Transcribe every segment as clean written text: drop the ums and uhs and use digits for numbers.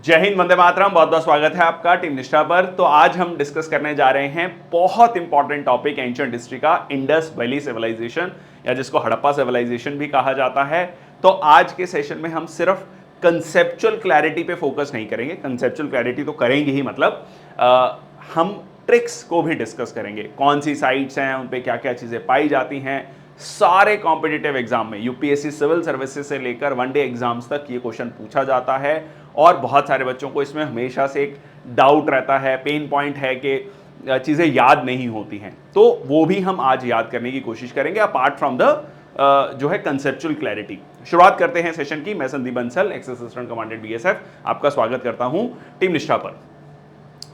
जय हिंद, वंदे मातरम। बहुत बहुत स्वागत है आपका टीम निष्ठा पर। तो आज हम डिस्कस करने जा रहे हैं बहुत इंपॉर्टेंट टॉपिक एंशिएंट हिस्ट्री का, इंडस वैली सिविलाइजेशन या जिसको हड़प्पा सिविलाइजेशन भी कहा जाता है। तो आज के सेशन में हम सिर्फ कंसेप्चुअल क्लैरिटी पे फोकस नहीं करेंगे, कंसेप्चुअल क्लैरिटी तो करेंगे ही, मतलब हम ट्रिक्स को भी डिस्कस करेंगे। कौन सी साइट्स हैं, उन पे क्या क्या चीज़ें पाई जाती हैं। सारे कॉम्पिटिटिव एग्जाम में यूपीएससी सिविल सर्विसेज से लेकर वनडे एग्जाम्स तक ये क्वेश्चन पूछा जाता है और बहुत सारे बच्चों को इसमें हमेशा से एक डाउट रहता है, पेन पॉइंट है कि चीज़ें याद नहीं होती हैं। तो वो भी हम आज याद करने की कोशिश करेंगे अपार्ट फ्रॉम द जो है कंसेप्चुअल क्लैरिटी। शुरुआत करते हैं सेशन की। मैं Sandeep Bansal, x assistant commandant BSF, आपका स्वागत करता हूं टीम निष्ठा पर।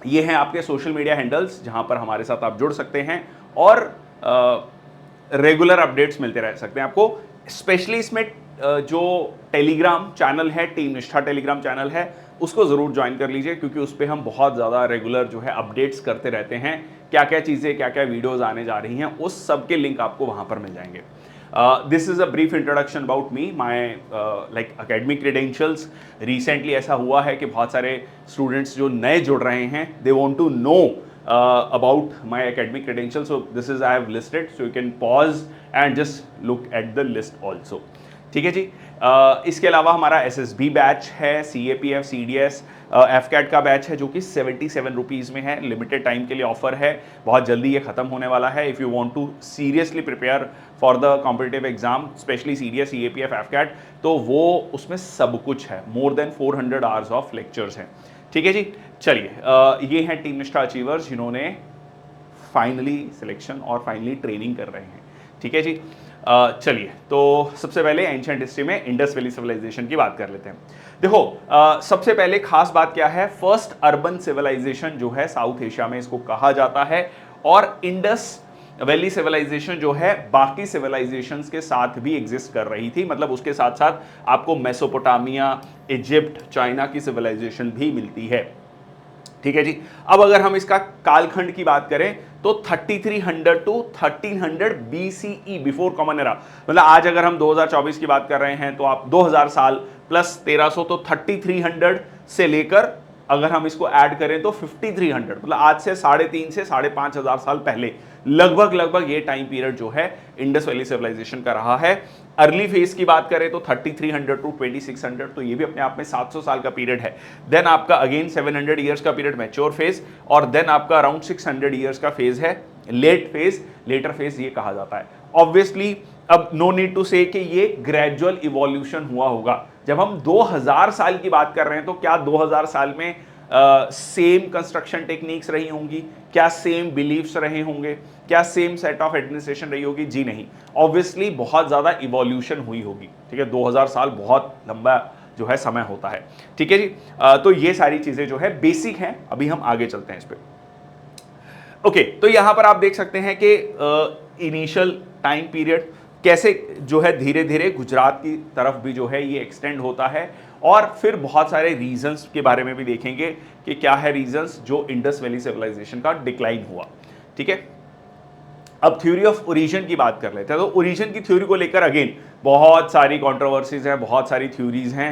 ये हैं आपके सोशल मीडिया हैंडल्स जहां पर हमारे साथ आप जुड़ सकते हैं और रेगुलर अपडेट्स मिलते रह सकते हैं आपको। स्पेशली इसमें जो टेलीग्राम चैनल है, टीम निष्ठा टेलीग्राम चैनल है, उसको ज़रूर ज्वाइन कर लीजिए क्योंकि उस पर हम बहुत ज़्यादा रेगुलर जो है अपडेट्स करते रहते हैं। क्या क्या चीज़ें, क्या क्या वीडियोस आने जा रही हैं, उस सब के लिंक आपको वहाँ पर मिल जाएंगे। This is a brief introduction about me, my like academic credentials. Recently ऐसा हुआ है कि बहुत सारे स्टूडेंट्स जो नए जुड़ रहे हैं, they want to know about my academic credentials, so this is I have listed, so you can pause and just look at the list also। ठीक है जी। इसके अलावा हमारा SSB बैच है, CAPF CDS FCAT का बैच है जो कि 77 रुपीज़ में है, लिमिटेड टाइम के लिए ऑफर है, बहुत जल्दी ये खत्म होने वाला है। If you want to seriously prepare for the competitive exam, specially CDS CAPF FCAT, तो वो उसमें सब कुछ है, more than 400 hours of lectures हैं। ठीक है जी। चलिए, ये हैं टीम निष्ठा अचीवर्स जिन्होंने फाइनली सिलेक्शन और फाइनली ट्रेनिंग कर रहे हैं। ठीक है जी। चलिए, तो सबसे पहले एंशिएंट हिस्ट्री में इंडस वैली सिविलाइजेशन की बात कर लेते हैं। देखो, सबसे पहले खास बात क्या है, फर्स्ट अर्बन सिविलाइजेशन जो है साउथ एशिया में इसको कहा जाता है। और इंडस वैली सिविलाइजेशन जो है बाकी सिविलाइजेशंस के साथ भी एग्जिस्ट कर रही थी, मतलब उसके साथ साथ आपको मेसोपोटामिया, इजिप्ट, चाइना की सिविलाइजेशन भी मिलती है। ठीक है जी। अब अगर हम इसका कालखंड की बात करें तो 3300 to 1300 BCE, before common era, मतलब आज अगर हम 2024 की बात कर रहे हैं तो आप 2000 साल प्लस 1300, तो 3300 से लेकर अगर हम इसको ऐड करें तो 5300, मतलब आज से 3.5 से 5,500 साल पहले लगभग ये टाइम पीरियड जो है इंडस वैली सिविलाइजेशन का रहा है। अर्ली फेज की बात करें तो 3300 टू 2600, तो ये भी अपने आप में 700 साल का पीरियड है। देन आपका अगेन 700 ईयर्स का पीरियड मैच्योर फेज, और देन आपका अराउंड 600 ईयर्स का फेज है लेट फेज, लेटर फेज ये कहा जाता है। ऑब्वियसली अब नो नीड टू से कि ये ग्रेजुअल इवोल्यूशन हुआ होगा। जब हम 2000 साल की बात कर रहे हैं तो क्या 2000 साल में सेम कंस्ट्रक्शन टेक्निक्स रही होंगी, क्या सेम बिलीफ्स रहे होंगे, क्या सेम सेट ऑफ एडमिनिस्ट्रेशन रही होगी? जी नहीं, ऑब्वियसली बहुत ज़्यादा इवोल्यूशन हुई होगी। ठीक है, 2000 साल बहुत लंबा जो है समय होता है। ठीक है जी। तो ये सारी चीज़ें जो है बेसिक हैं। अभी हम आगे चलते हैं इस पर। ओके, तो यहाँ पर आप देख सकते हैं कि इनिशियल टाइम पीरियड कैसे जो है धीरे धीरे गुजरात की तरफ भी जो है ये एक्सटेंड होता है, और फिर बहुत सारे रीजंस के बारे में भी देखेंगे कि क्या है रीजंस जो इंडस वैली सिविलाइजेशन का डिक्लाइन हुआ। ठीक है, अब थ्योरी ऑफ ओरिजिन की बात कर लेते हैं। तो ओरिजिन की थ्योरी को लेकर अगेन बहुत सारी कंट्रोवर्सीज हैं, बहुत सारी थ्योरीज हैं।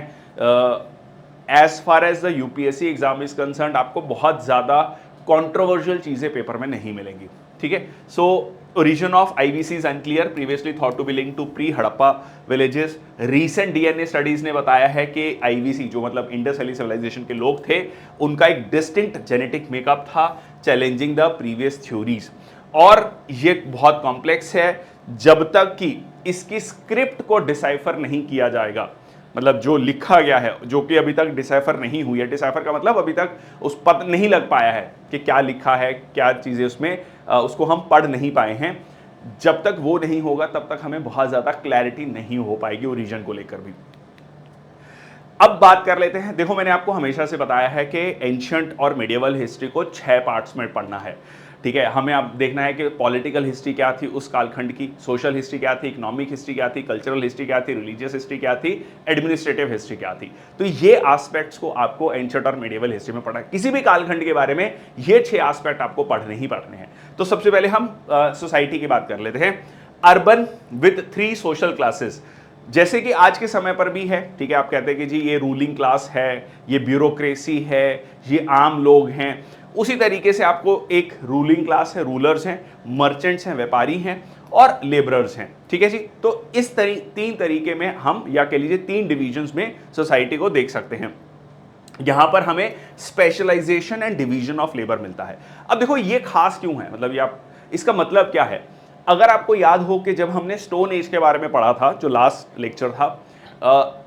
As far as the UPSC exam is concerned, आपको बहुत ज़्यादा कंट्रोवर्शियल चीज़ें पेपर में नहीं मिलेंगी। ठीक है, सो origin of IVC is unclear, previously thought to be linked to pre-हड़प्पा villages। recent DNA studies ने बताया है कि IVC जो मतलब इंडस वैली सिविलाइजेशन के लोग थे, उनका एक डिस्टिंक्ट जेनेटिक मेकअप था, चैलेंजिंग द प्रीवियस थ्योरीज। और ये बहुत कॉम्प्लेक्स है जब तक कि इसकी स्क्रिप्ट को डिसाइफर नहीं किया जाएगा, मतलब जो लिखा गया है, जो कि अभी तक डिसाइफर नहीं हुई है। डिसाइफर का मतलब अभी तक उस पता नहीं लग पाया है कि क्या लिखा है, क्या चीज़ें उसमें, उसको हम पढ़ नहीं पाए हैं। जब तक वो नहीं होगा तब तक हमें बहुत ज़्यादा क्लैरिटी नहीं हो पाएगी ओरिजिन को लेकर भी। अब बात कर लेते हैं। देखो, मैंने आपको हमेशा से बताया है कि एंशिएंट और मिडिएवल हिस्ट्री को 6 पार्ट्स में पढ़ना है। ठीक है, हमें अब देखना है कि पॉलिटिकल हिस्ट्री क्या थी उस कालखंड की, सोशल हिस्ट्री क्या थी, इकोनॉमिक हिस्ट्री क्या थी, कल्चरल हिस्ट्री क्या थी, रिलीजियस हिस्ट्री क्या थी, एडमिनिस्ट्रेटिव हिस्ट्री क्या थी। तो ये एस्पेक्ट्स को आपको एंशिएंट और मिडिएवल हिस्ट्री में पढ़ना है। किसी भी कालखंड के बारे में ये 6 एस्पेक्ट आपको पढ़ने ही पढ़ने हैं। तो सबसे पहले हम सोसाइटी की बात कर लेते हैं। अर्बन विद 3 सोशल क्लासेस, जैसे कि आज के समय पर भी है, ठीक है, आप कहते हैं कि जी ये रूलिंग क्लास है, ये ब्यूरोक्रेसी है, ये आम लोग हैं, उसी तरीके से आपको एक रूलिंग क्लास है, रूलर्स हैं, मर्चेंट्स हैं, व्यापारी हैं और लेबरर्स हैं, ठीक है जी। तो इस तीन तरीके में हम, या कह लीजिए तीन डिविजन्स में सोसाइटी को देख सकते हैं। यहां पर हमें specialization and division of labour मिलता है। अब देखो ये खास क्यों है, मतलब ये आप, इसका मतलब क्या है। अगर आपको याद हो कि जब हमने स्टोन एज के बारे में पढ़ा था, जो लास्ट लेक्चर था,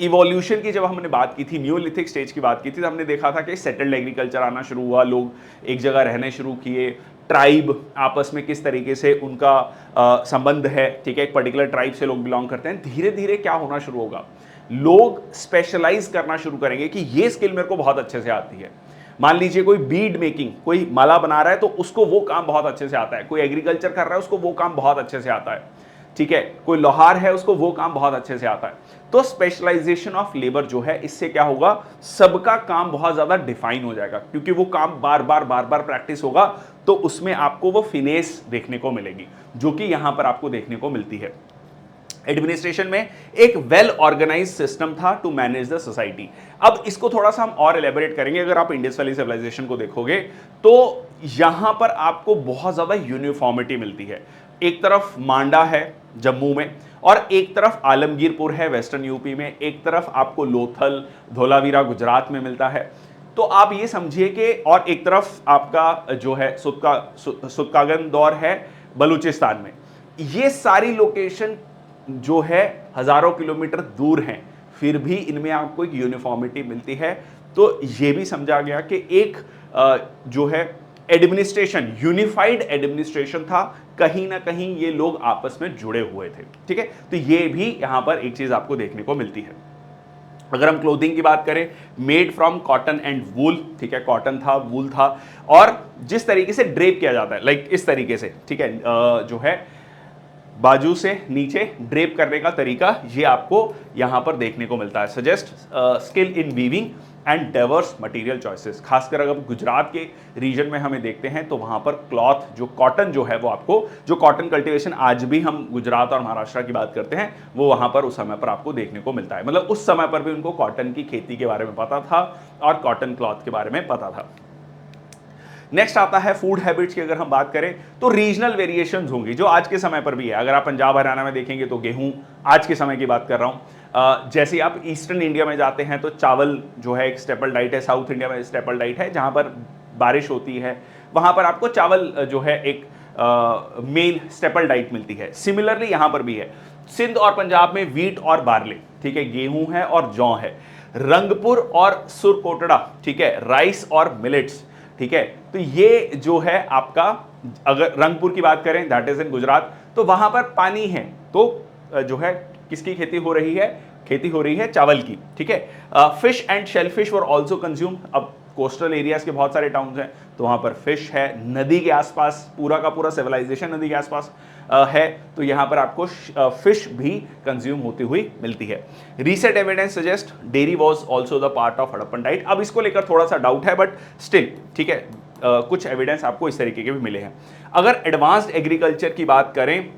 इवोल्यूशन की जब हमने बात की थी, न्यूलिथिक स्टेज की बात की थी, तो हमने देखा था कि सेटल्ड एग्रीकल्चर आना शुरू हुआ, लोग एक जगह रहने शुरू किए, ट्राइब आपस में किस तरीके से उनका संबंध है, ठीक है, एक पर्टिकुलर ट्राइब से लोग बिलोंग करते हैं। धीरे धीरे क्या होना शुरू होगा, लोग स्पेशलाइज करना शुरू करेंगे कि ये स्किल मेरे को बहुत अच्छे से आती है। मान लीजिए कोई बीड मेकिंग, कोई माला बना रहा है तो उसको वो काम बहुत अच्छे से आता है, कोई एग्रीकल्चर कर रहा है उसको वो काम बहुत अच्छे से आता है, ठीक है, कोई लोहार है उसको वो काम बहुत अच्छे से आता है। तो स्पेशलाइजेशन ऑफ लेबर जो है, इससे क्या होगा, सबका काम बहुत ज्यादा डिफाइन हो जाएगा, क्योंकि वो काम बार बार प्रैक्टिस होगा, तो उसमें आपको वो फिनेस देखने को मिलेगी, जो कि यहां पर आपको देखने को मिलती है। एडमिनिस्ट्रेशन में एक वेल ऑर्गेनाइज सिस्टम था टू मैनेज द सोसाइटी। अब इसको थोड़ा सा हम और एलेबोरेट करेंगे। अगर आप इंडस वैली सिविलाइजेशन को देखोगे तो यहां पर आपको बहुत ज्यादा यूनिफॉर्मिटी मिलती है। एक तरफ मांडा है जम्मू में, और एक तरफ आलमगीरपुर है वेस्टर्न यूपी में, एक तरफ आपको लोथल, धोलावीरा गुजरात में मिलता है। तो आप ये समझिए कि, और एक तरफ आपका जो है सुतकागन दौर है बलूचिस्तान में। ये सारी लोकेशन जो है हजारों किलोमीटर दूर हैं, फिर भी इनमें आपको एक यूनिफॉर्मिटी मिलती है। तो ये भी समझा गया कि एक जो है एडमिनिस्ट्रेशन, यूनिफाइड एडमिनिस्ट्रेशन था, कहीं ना कहीं ये लोग आपस में जुड़े हुए थे, ठीक है। तो ये भी यहां पर एक चीज आपको देखने को मिलती है। अगर हम क्लोथिंग की बात करें, made from cotton and wool, ठीक है, कॉटन था, वूल था, और जिस तरीके से ड्रेप किया जाता है, लाइक इस तरीके से, ठीक है, जो है बाजू से नीचे ड्रेप करने का तरीका, ये आपको यहां पर देखने को मिलता है। Suggest skill in weaving and diverse material choices. खासकर अगर गुजरात के रीजन में हमें देखते हैं तो वहां पर क्लॉथ, जो कॉटन जो है, वो आपको, जो कॉटन कल्टीवेशन आज भी हम गुजरात और महाराष्ट्र की बात करते हैं, वो वहां पर उस समय पर आपको देखने को मिलता है। मतलब उस समय पर भी उनको कॉटन की खेती के बारे में पता था और कॉटन क्लॉथ के बारे में पता था। नेक्स्ट आता है फूड हैबिट्स की। अगर हम बात करें तो रीजनल वेरिएशंस होंगी, जो आज के समय पर भी है। अगर आप पंजाब हरियाणा में देखेंगे तो गेहूं, आज के समय की बात कर रहा हूं। जैसे आप ईस्टर्न इंडिया में जाते हैं तो चावल जो है एक स्टेपल डाइट है, साउथ इंडिया में स्टेपल डाइट है, जहां पर बारिश होती है वहां पर आपको चावल जो है एक मेन स्टेपल डाइट मिलती है। सिमिलरली यहां पर भी है। सिंध और पंजाब में वीट और बार्ले, ठीक है, गेहूं है और जौ है। रंगपुर और सुरकोटड़ा, ठीक है, राइस और मिलेट्स, ठीक है। तो ये जो है आपका, अगर रंगपुर की बात करें, दैट इज इन गुजरात, तो वहां पर पानी है, तो जो है किसकी खेती हो रही है, खेती हो रही है चावल की, ठीक है। Fish and shellfish were also consume. अब कोस्टल एरियाज के बहुत सारे टाउन्स हैं, तो वहां पर फिश है, नदी के आसपास पूरा का पूरा सिविलाइजेशन नदी के आसपास है, तो यहां पर आपको फिश भी कंज्यूम होती हुई मिलती है। Recent evidence suggest dairy was also the part of Harappan diet. अब इसको लेकर थोड़ा सा डाउट है, बट स्टिल, ठीक है, कुछ एविडेंस आपको इस तरीके के भी मिले हैं। अगर एडवांस्ड एग्रीकल्चर की बात करें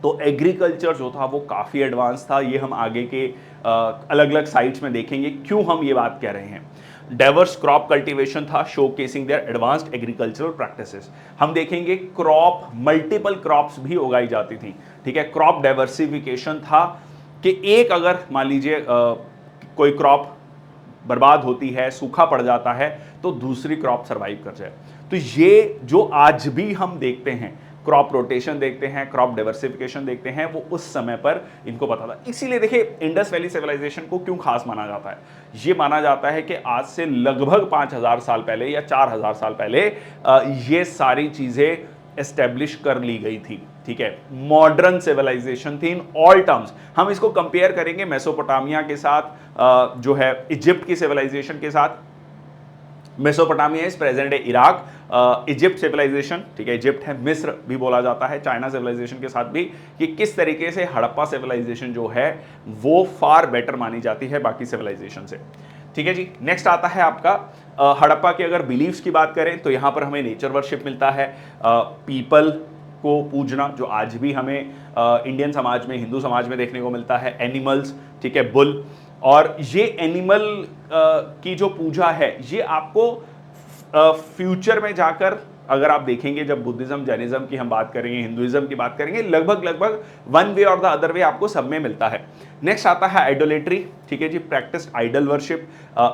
तो एग्रीकल्चर जो था वो काफी एडवांस था। ये हम आगे के अलग अलग साइट्स में देखेंगे क्यों हम ये बात कह रहे हैं। डाइवर्स क्रॉप कल्टीवेशन था, showcasing their advanced agricultural practices. हम देखेंगे क्रॉप, मल्टीपल क्रॉप्स भी उगाई जाती थी, ठीक है। क्रॉप डाइवर्सिफिकेशन था कि एक, अगर मान लीजिए कोई क्रॉप बर्बाद होती है, सूखा पड़ जाता है, तो दूसरी क्रॉप सर्वाइव कर जाए। तो ये जो आज भी हम देखते हैं, क्रॉप रोटेशन देखते हैं, क्रॉप डाइवर्सिफिकेशन देखते हैं, वो उस समय पर इनको पता था। इसीलिए देखिए इंडस वैली सिविलाइजेशन को क्यों खास माना जाता है। ये माना जाता है कि आज से लगभग 5000 साल पहले या 4000 साल पहले ये सारी चीजें एस्टेब्लिश कर ली गई थी, ठीक है। मॉडर्न सिविलाइजेशन थी इन ऑल टर्म्स। हम इसको कंपेयर करेंगे मेसोपोटामिया के साथ, जो है इजिप्ट की सिविलाइजेशन के साथ। मेसोपोटामिया इज प्रेजेंट है इराक, इजिप्ट सिविलाइजेशन, ठीक है, इजिप्ट है, मिस्र भी बोला जाता है, चाइना सिविलाइजेशन के साथ भी, कि किस तरीके से हड़प्पा सिविलाइजेशन जो है वो फार बेटर मानी जाती है बाकी सिविलाइजेशन से, ठीक है जी। नेक्स्ट आता है आपका हड़प्पा के अगर बिलीव्स की बात करें तो यहां पर हमें नेचर वर्शिप मिलता है, पीपल को पूजना, जो आज भी हमें इंडियन समाज में, हिंदू समाज में देखने को मिलता है, एनिमल्स, ठीक है, बुल। और ये एनिमल की जो पूजा है ये आपको फ्यूचर में जाकर, अगर आप देखेंगे, जब बुद्धिज्म, जैनिज्म की हम बात करेंगे, हिंदुइज्म की बात करेंगे, लगभग वन वे और द अदर वे आपको सब में मिलता है। नेक्स्ट आता है आइडोलेट्री, ठीक है जी, प्रैक्टिस आइडल वर्शिप,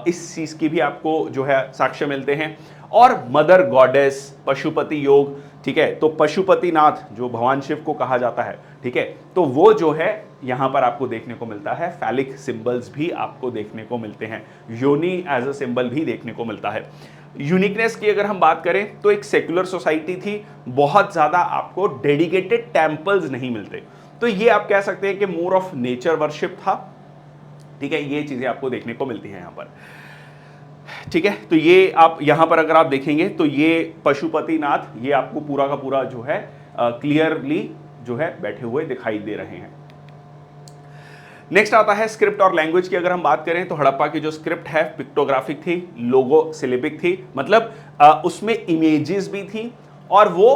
इस चीज की भी आपको जो है साक्ष्य मिलते हैं। और मदर गॉडेस, पशुपति योग, ठीक है, तो पशुपतिनाथ जो भगवान शिव को कहा जाता है, ठीक है, तो वो जो है यहां पर आपको देखने को मिलता है। फैलिक सिंबल्स भी आपको देखने को मिलते हैं, योनि एज अ सिंबल भी देखने को मिलता है। यूनिकनेस की अगर हम बात करें तो एक सेक्युलर सोसाइटी थी, बहुत ज्यादा आपको डेडिकेटेड टेम्पल्स नहीं मिलते, तो ये आप कह सकते हैं कि मोर ऑफ नेचर वर्शिप था, ठीक है, ये चीजें आपको देखने को मिलती हैं यहां पर, ठीक है। तो ये आप यहां पर अगर आप देखेंगे तो ये पशुपतिनाथ, ये आपको पूरा का पूरा जो है क्लियरली जो है बैठे हुए दिखाई दे रहे हैं। नेक्स्ट आता है स्क्रिप्ट और लैंग्वेज की अगर हम बात करें तो हड़प्पा की जो स्क्रिप्ट है पिक्टोग्राफिक थी, लोगो सिलेबिक थी, मतलब उसमें इमेजेस भी थी और वो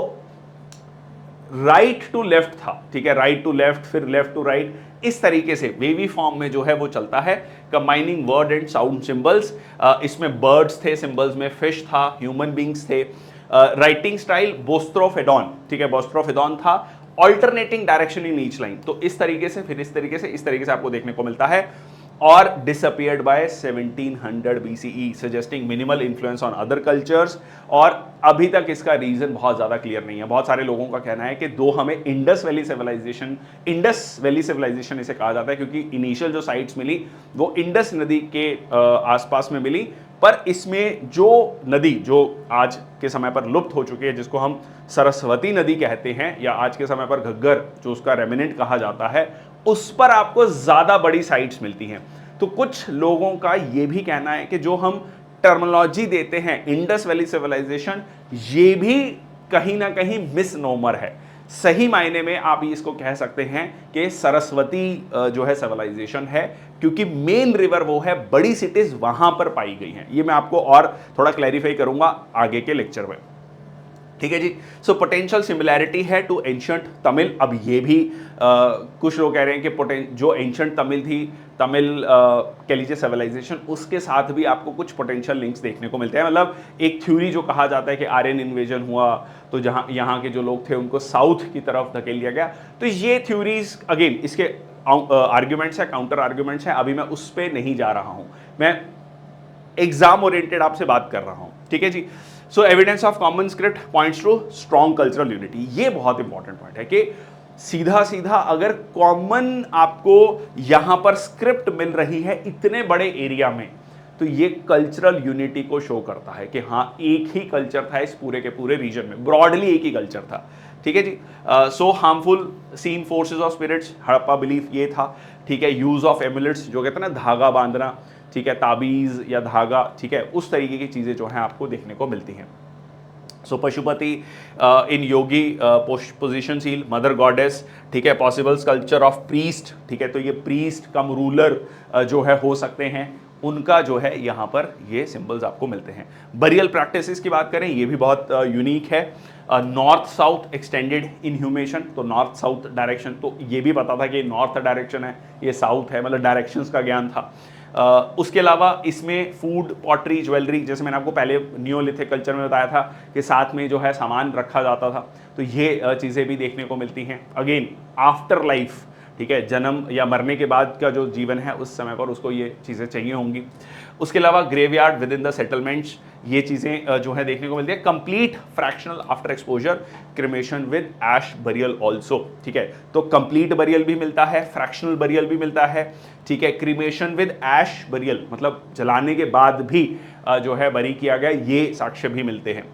राइट टू लेफ्ट था, ठीक है, राइट टू लेफ्ट, फिर लेफ्ट टू राइट, इस तरीके से वेवी फॉर्म में जो है वो चलता है, combining word and sound symbols. इसमें बर्ड्स थे सिंबल्स में, फिश था, ह्यूमन बींग्स थे। राइटिंग स्टाइल बोस्ट्रोफेडॉन, ठीक है, बोस्ट्रोफेडॉन था। Alternating direction in each line, तो इस तरीके से, फिर इस तरीके से आपको देखने को मिलता है। और disappeared by 1700 BCE, suggesting minimal influence on other cultures. और अभी तक इसका रीजन बहुत ज्यादा क्लियर नहीं है। बहुत सारे लोगों का कहना है कि दो हमें इंडस वैली सिविलाइजेशन इसे कहा जाता है, क्योंकि इनिशियल जो साइट्स मिली वो इंडस नदी के आसपास में मिली, पर इसमें जो नदी जो आज के समय पर लुप्त हो चुकी है, जिसको हम सरस्वती नदी कहते हैं, या आज के समय पर घग्गर जो उसका रेमिनेंट कहा जाता है, उस पर आपको ज्यादा बड़ी साइट्स मिलती हैं। तो कुछ लोगों का यह भी कहना है कि जो हम टर्मिनोलॉजी देते हैं इंडस वैली सिविलाइजेशन, ये भी कहीं ना कहीं मिसनोमर है। सही मायने में आप इसको कह सकते हैं कि सरस्वती जो है सिविलाइजेशन है, क्योंकि मेन रिवर वो है, बड़ी सिटीज वहां पर पाई गई हैं। ये मैं आपको और थोड़ा क्लैरिफाई करूंगा आगे के लेक्चर में, ठीक है जी। सो पोटेंशियल सिमिलैरिटी है टू एंशिएंट तमिल। अब ये भी कुछ लोग कह रहे हैं कि जो एंशिएंट तमिल थी, तमिल कह लीजिए सिविलाइजेशन, उसके साथ भी आपको कुछ पोटेंशियल लिंक्स देखने को मिलते हैं। मतलब एक थ्योरी जो कहा जाता है कि आर्यन इन्वेजन हुआ तो जहां यहाँ के जो लोग थे उनको साउथ की तरफ धकेल दिया गया, तो ये थ्योरीज अगेन इसके आर्ग्यूमेंट्स है, काउंटर आर्ग्यूमेंट्स हैं, अभी मैं उस पर नहीं जा रहा हूं, मैं एग्जाम ओरिएंटेड आपसे बात कर रहा हूं, ठीक है जी। So evidence of common script points to strong cultural unity. ये बहुत इंपॉर्टेंट पॉइंट है कि सीधा सीधा अगर कॉमन आपको यहां पर स्क्रिप्ट मिल रही है इतने बड़े एरिया में, तो ये कल्चरल यूनिटी को शो करता है कि हाँ, एक ही कल्चर था इस पूरे के पूरे रीजन में, ब्रॉडली एक ही कल्चर था, ठीक है जी। So harmful seen forces of spirits, Harappa belief ये था, ठीक है। यूज ऑफ एमुलेट्स, जो कहते हैं ना धागा बांधना, ठीक है, ताबीज या धागा, ठीक है, उस तरीके की चीजें जो हैं आपको देखने को मिलती हैं। सो पशुपति इन योगी पोजिशन सील, मदर गॉडेस, ठीक है, पॉसिबल स्कल्पचर ऑफ प्रीस्ट, ठीक है, तो ये प्रीस्ट कम रूलर जो है हो सकते हैं, उनका जो है यहाँ पर ये सिंबल्स आपको मिलते हैं। बरियल प्रैक्टिसेस की बात करें, ये भी बहुत यूनिक है। नॉर्थ साउथ एक्सटेंडेड इनह्यूमेशन, तो नॉर्थ साउथ डायरेक्शन, तो ये भी पता था कि नॉर्थ डायरेक्शन है, ये साउथ है, मतलब डायरेक्शंस का ज्ञान था। उसके अलावा इसमें फूड, पॉटरी, ज्वेलरी, जैसे मैंने आपको पहले नियोलिथिक कल्चर में बताया था कि साथ में जो है सामान रखा जाता था, तो ये चीज़ें भी देखने को मिलती हैं। अगेन आफ्टर लाइफ, ठीक है, जन्म या मरने के बाद का जो जीवन है उस समय पर उसको ये चीज़ें चाहिए होंगी। उसके अलावा graveyard within the settlements, ये चीज़ें जो है देखने को मिलती है। Complete fractional after exposure, cremation with ash burial also, ठीक है, तो कंप्लीट बरियल भी मिलता है, फ्रैक्शनल बरियल भी मिलता है, ठीक है। क्रिमेशन विद ऐश बरियल, मतलब जलाने के बाद भी जो है बरी किया गया, ये साक्ष्य भी मिलते हैं।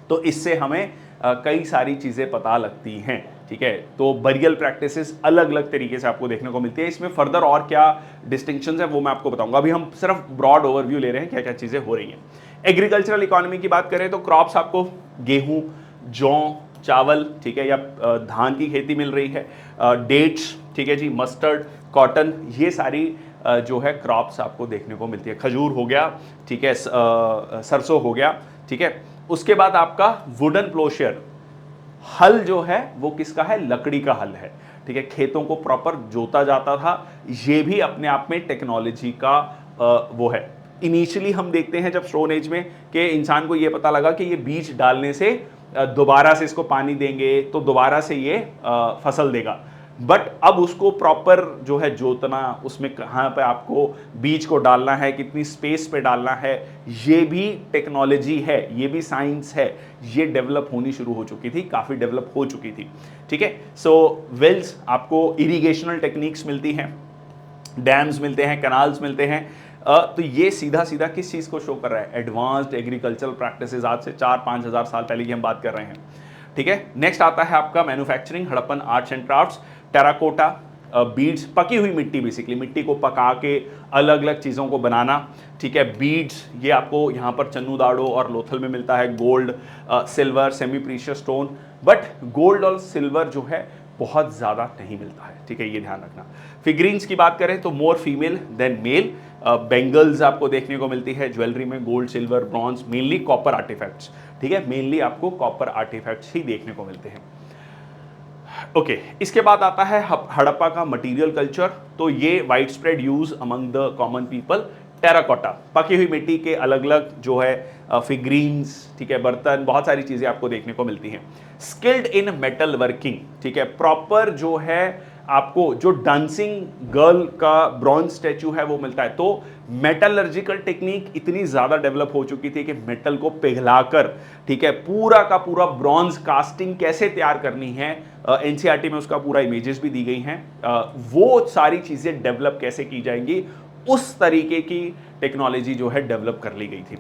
तो इससे हमें कई सारी चीज़ें पता लगती हैं, ठीक है। तो बरियल प्रैक्टिसेस अलग अलग तरीके से आपको देखने को मिलती है। इसमें फर्दर और क्या डिस्टिंक्शंस है वो मैं आपको बताऊंगा, अभी हम सिर्फ ब्रॉड ओवरव्यू ले रहे हैं क्या क्या चीज़ें हो रही हैं। एग्रीकल्चरल इकोनॉमी की बात करें तो क्रॉप्स आपको गेहूं, जौ, चावल, ठीक है, या धान की खेती मिल रही है, डेट्स, ठीक है जी, मस्टर्ड, कॉटन, ये सारी जो है क्रॉप्स आपको देखने को मिलती है। खजूर हो गया, ठीक है, सरसों हो गया, ठीक है। उसके बाद आपका वुडन प्लोशियर, हल जो है वो किसका है, लकड़ी का हल है, ठीक है। खेतों को प्रॉपर जोता जाता था, ये भी अपने आप में टेक्नोलॉजी का वो है। इनिशियली हम देखते हैं जब स्टोन एज में कि इंसान को ये पता लगा कि ये बीज डालने से दोबारा से इसको पानी देंगे तो दोबारा से ये फसल देगा, बट अब उसको प्रॉपर जो है जोतना, उसमें कहाँ पे आपको बीज को डालना है, कितनी स्पेस पे डालना है, ये भी टेक्नोलॉजी है, ये भी साइंस है, ये डेवलप होनी शुरू हो चुकी थी, काफ़ी डेवलप हो चुकी थी, ठीक है। सो वेल्स, आपको इरिगेशनल टेक्निक्स मिलती हैं, डैम्स मिलते हैं, कैनाल्स मिलते हैं, तो ये सीधा सीधा किस चीज़ को शो कर रहा है, एडवांस्ड एग्रीकल्चरल प्रैक्टिसेस, आज से 4-5 हज़ार साल पहले की हम बात कर रहे हैं, ठीक है। नेक्स्ट आता है आपका manufacturing, Harappan arts and crafts, terracotta beads, पकी हुई मिट्टी, बेसिकली मिट्टी को पका के अलग अलग चीज़ों को बनाना, ठीक है। बीड्स, ये आपको यहाँ पर चन्नू दाड़ो और लोथल में मिलता है, gold, silver, semi precious stone, but gold और सिल्वर जो है बहुत ज़्यादा नहीं मिलता है, ठीक है, ये ध्यान रखना। फिगरीन्स की बात करें तो more female than male, bangles आपको देखने को मिलती है ज्वेलरी में, gold, silver, bronze, mainly copper artifacts, ठीक है, मेनली आपको कॉपर आर्टिफैक्ट्स ही देखने को मिलते हैं। ओके, इसके बाद आता है हड़प्पा का मटेरियल कल्चर, तो ये wide spread use among the common people. Terracotta, पकी हुई मिट्टी के अलग अलग जो है फिगरीन्स, ठीक है, बर्तन, बहुत सारी चीज़ें आपको देखने को मिलती हैं। स्किल्ड इन मेटल वर्किंग, ठीक है, प्रॉपर जो है आपको जो डांसिंग गर्ल का ब्रॉन्ज स्टैचू है वो मिलता है। तो मेटलर्जिकल टेक्निक इतनी ज़्यादा डेवलप हो चुकी थी कि मेटल को पिघलाकर, ठीक है, पूरा का पूरा ब्रॉन्ज कास्टिंग कैसे तैयार करनी है, एनसीईआरटी में उसका पूरा इमेजेस भी दी गई हैं, वो सारी चीज़ें डेवलप कैसे की जाएंगी, उस तरीके की टेक्नोलॉजी जो है डेवलप कर ली गई थी।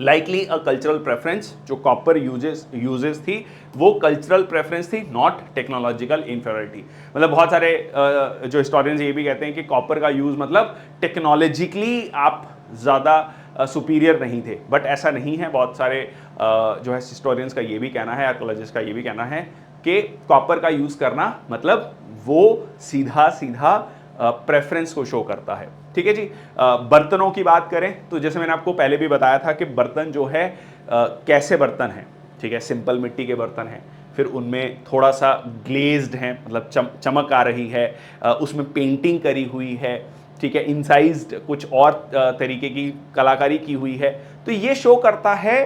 लाइकली अ कल्चरल प्रेफरेंस, जो कॉपर यूजेस थी वो कल्चरल प्रेफरेंस थी, नॉट टेक्नोलॉजिकल इंफीरियरिटी। मतलब बहुत सारे जो हिस्टोरियंस ये भी कहते हैं कि कॉपर का यूज मतलब टेक्नोलॉजिकली आप ज़्यादा सुपीरियर नहीं थे, बट ऐसा नहीं है। बहुत सारे जो है हिस्टोरियंस का ये भी कहना है, आर्कोलॉजिस्ट का ये भी कहना है कि कॉपर का यूज़ करना मतलब वो सीधा सीधा प्रेफरेंस को शो करता है, ठीक है जी। बर्तनों की बात करें तो जैसे मैंने आपको पहले भी बताया था कि बर्तन जो है कैसे बर्तन हैं, ठीक है, सिंपल मिट्टी के बर्तन हैं, फिर उनमें थोड़ा सा ग्लेज्ड हैं, मतलब चमक आ रही है, उसमें पेंटिंग करी हुई है, ठीक है, इंसाइज्ड कुछ और तरीके की कलाकारी की हुई है। तो ये शो करता है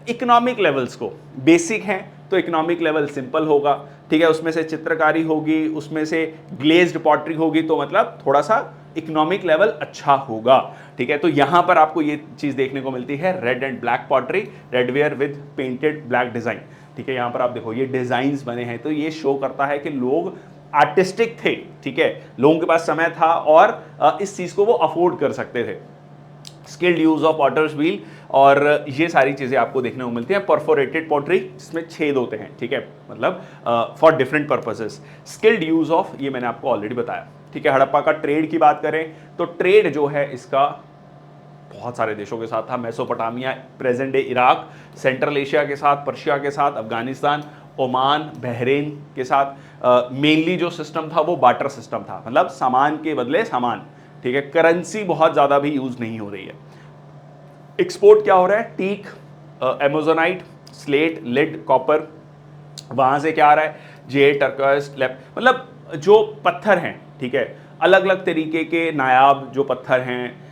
इकोनॉमिक लेवल्स को। बेसिक हैं तो इकोनॉमिक लेवल सिंपल होगा, ठीक है, उसमें से चित्रकारी होगी, उसमें से ग्लेज्ड पॉटरी होगी, तो मतलब थोड़ा सा इकोनॉमिक लेवल अच्छा होगा, ठीक है। तो यहां पर आपको ये चीज देखने को मिलती है, red and black pottery, redware with painted black design, ठीक है। यहां पर आप देखो ये डिजाइन्स बने हैं, तो ये शो करता है कि लोग आर्टिस्टिक थे, ठीक है, लोगों के पास समय था और इस चीज को वो अफोर्ड कर सकते थे। Skilled use of potter's wheel, और ये सारी चीजें आपको देखने को मिलती हैं। परफोरेटेड पॉटरी, जिसमें छेद होते हैं, ठीक है, मतलब for different purposes. Skilled use of, ये मैंने आपको ऑलरेडी बताया, ठीक है। हड़प्पा का ट्रेड की बात करें तो ट्रेड जो है इसका बहुत सारे देशों के साथ था, Mesopotamia, present day Iraq, central Asia के साथ, पर्शिया के साथ, अफगानिस्तान, ओमान, बहरीन के साथ। मेनली जो सिस्टम था वो बार्टर सिस्टम था, मतलब सामान के बदले सामान, ठीक है, करेंसी बहुत ज़्यादा भी यूज़ नहीं हो रही है। एक्सपोर्ट क्या हो रहा है, टीक, एमोजोनाइट, स्लेट, लेड, कॉपर, वहाँ से क्या आ रहा है, जेड, टर्कोइज, मतलब जो पत्थर हैं, ठीक है, अलग अलग तरीके के नायाब जो पत्थर हैं,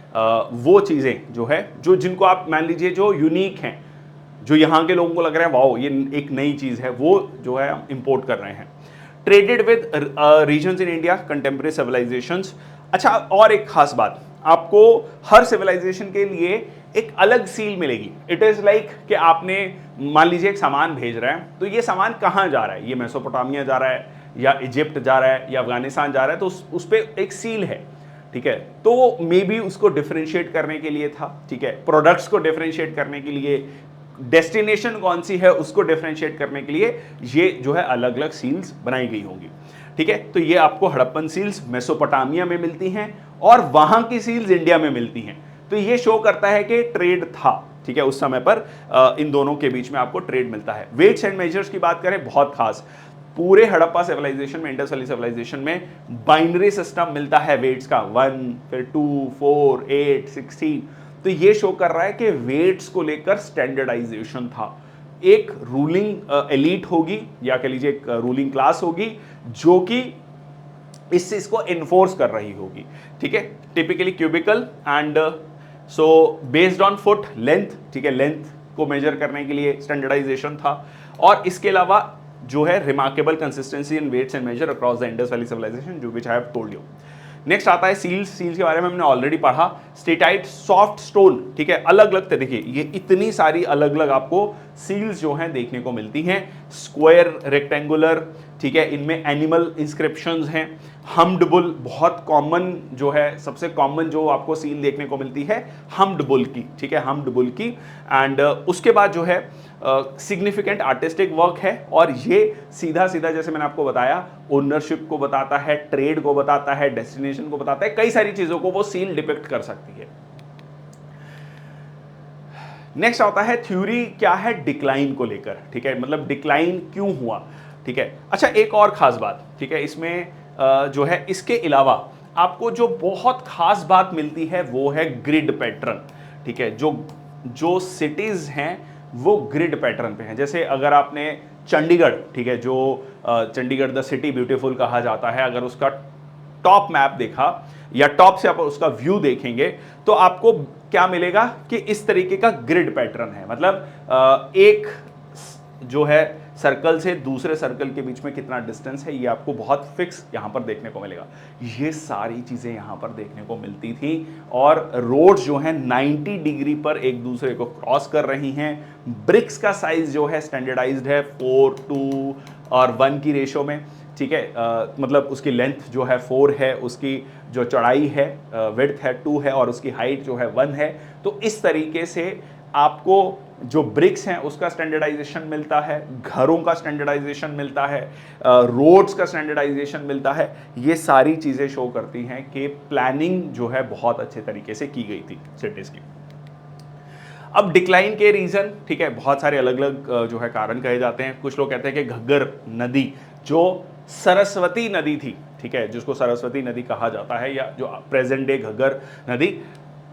वो चीज़ें जो है, जो जिनको आप मान लीजिए जो यूनिक हैं, जो यहाँ के लोगों को लग रहा है वाओ ये एक नई चीज़ है, वो जो है हम इम्पोर्ट कर रहे हैं। Traded with regions in India, contemporary civilizations. अच्छा, और एक खास बात, आपको हर सिविलाइजेशन के लिए एक अलग सील मिलेगी। इट इज़ लाइक कि आपने मान लीजिए एक सामान भेज रहे हैं, तो ये सामान कहाँ जा रहा है, ये मेसोपोटामिया जा रहा है या इजिप्ट जा रहा है या अफगानिस्तान जा रहा है, तो उस पर एक सील है, ठीक है। तो मे बी उसको डिफरेंशिएट करने के लिए था, ठीक है, प्रोडक्ट्स को डिफरेंशिएट करने के लिए, डेस्टिनेशन कौन सी है उसको डिफरेंशिएट करने के लिए ये जो है अलग अलग सील्स बनाई गई होंगी, ठीक है। तो ये आपको हड़प्पन सील्स मेसोपोटामिया में मिलती हैं और वहां की सील्स इंडिया में मिलती हैं। तो ये शो करता है कि ट्रेड था, ठीक है, उस समय पर इन दोनों के बीच में आपको ट्रेड मिलता है। वेट्स एंड मेजर्स की बात करें, बहुत खास, पूरे हड़प्पा सिविलाइजेशन में, इंडस वैली सिविलाइजेशन में बाइनरी सिस्टम मिलता है वेट्स का, 1, फिर 2, 4, 8, 16। तो ये शो कर रहा है कि वेट्स को लेकर स्टैंडर्डाइजेशन था। एक रूलिंग एलीट होगी या कह लीजिए एक रूलिंग क्लास होगी जो कि इस चीज को इन्फोर्स कर रही होगी, ठीक है। Typically cubical and so based on foot length, ठीक है, लेंथ को मेजर करने के लिए स्टैंडर्डाइजेशन था। और इसके अलावा जो है remarkable consistency in weights and measure across the Indus valley civilization, जो which I have told you. Next आता है सील्स। सील्स के बारे में हमने ऑलरेडी पढ़ा। स्टेटाइट सॉफ्ट स्टोन, ठीक है, अलग अलग तरीके, ये इतनी सारी अलग अलग आपको सील्स जो हैं देखने को मिलती हैं। स्क्वायर, रेक्टेंगुलर, ठीक है, इनमें एनिमल इंस्क्रिप्शंस हैं। हम्ड बुल बहुत कॉमन जो है, सबसे कॉमन जो आपको सील देखने को मिलती है हम्ड बुल की, ठीक है, हम्ड बुल की। एंड उसके बाद जो है सिग्निफिकेंट आर्टिस्टिक वर्क है, और ये सीधा सीधा जैसे मैंने आपको बताया ओनरशिप को बताता है, ट्रेड को बताता है, डेस्टिनेशन को बताता है, कई सारी चीजों को वो सील डिपिक्ट कर सकती है। नेक्स्ट आता है थ्योरी क्या है डिक्लाइन को लेकर, ठीक है, मतलब डिक्लाइन क्यों हुआ, ठीक है। अच्छा, एक और खास बात, ठीक है, इसमें जो है इसके अलावा आपको जो बहुत खास बात मिलती है वो है ग्रिड पैटर्न, ठीक है। जो सिटीज हैं वो ग्रिड पैटर्न पे हैं। जैसे अगर आपने चंडीगढ़, ठीक है, जो चंडीगढ़ द सिटी ब्यूटीफुल कहा जाता है, अगर उसका टॉप मैप देखा या टॉप से आप उसका व्यू देखेंगे तो आपको क्या मिलेगा कि इस तरीके का ग्रिड पैटर्न है। मतलब एक जो है सर्कल से दूसरे सर्कल के बीच में कितना डिस्टेंस है ये आपको बहुत फिक्स यहां पर देखने को मिलेगा। ये सारी चीजें यहां पर देखने को मिलती थी, और रोड्स जो हैं 90 डिग्री पर एक दूसरे को क्रॉस कर रही हैं। ब्रिक्स का साइज जो है स्टैंडर्डाइज्ड है 4:2 और 1 की रेशो में, ठीक है। मतलब उसकी लेंथ जो है 4 है, उसकी जो चौड़ाई है विड्थ है 2 है, और उसकी हाइट जो है 1 है। तो इस तरीके से आपको जो ब्रिक्स हैं उसका स्टैंडर्डाइजेशन मिलता है, घरों का स्टैंडर्डाइजेशन मिलता है, रोड्स का स्टैंडर्डाइजेशन मिलता है। ये सारी चीज़ें शो करती हैं कि प्लानिंग जो है बहुत अच्छे तरीके से की गई थी सिटीज़ की। अब डिक्लाइन के रीज़न, ठीक है, बहुत सारे अलग अलग जो है कारण कहे जाते हैं। कुछ लोग कहते हैं कि घग्गर नदी जो सरस्वती नदी थी, ठीक है, जिसको सरस्वती नदी कहा जाता है या जो प्रेजेंट डे घग्गर नदी,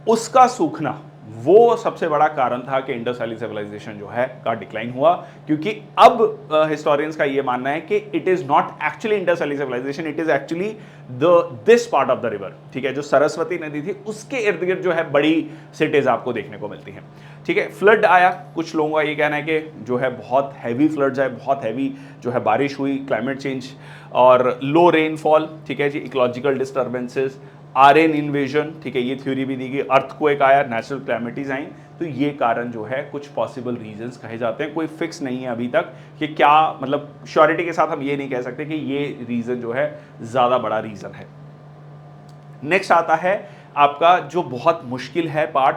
उसका सूखना वो सबसे बड़ा कारण था कि इंडस वैली सिविलाइजेशन जो है का डिक्लाइन हुआ। क्योंकि अब हिस्टोरियंस का ये मानना है कि it is not actually Indus valley civilization, it is actually this part of the river, ठीक है, जो सरस्वती नदी थी उसके इर्द गिर्द जो है बड़ी सिटीज आपको देखने को मिलती हैं, ठीक है। फ्लड आया, कुछ लोगों का ये कहना है कि जो है बहुत हैवी फ्लड्स आए, बहुत हैवी जो है बारिश हुई, क्लाइमेट चेंज और लो रेनफॉल, ठीक है जी, इकोलॉजिकल डिस्टर्बेंसेस, आर्यन इन्वेजन, ठीक है, ये थ्योरी भी दी गई, अर्थक्वेक आया, नेचुरल कैलेमिटीज आई। तो ये कारण जो है कुछ पॉसिबल रीजंस कहे जाते हैं। कोई फिक्स नहीं है अभी तक कि क्या, मतलब श्योरिटी के साथ हम ये नहीं कह सकते कि ये रीजन जो है ज़्यादा बड़ा रीजन है। नेक्स्ट आता है आपका जो बहुत मुश्किल है पार्ट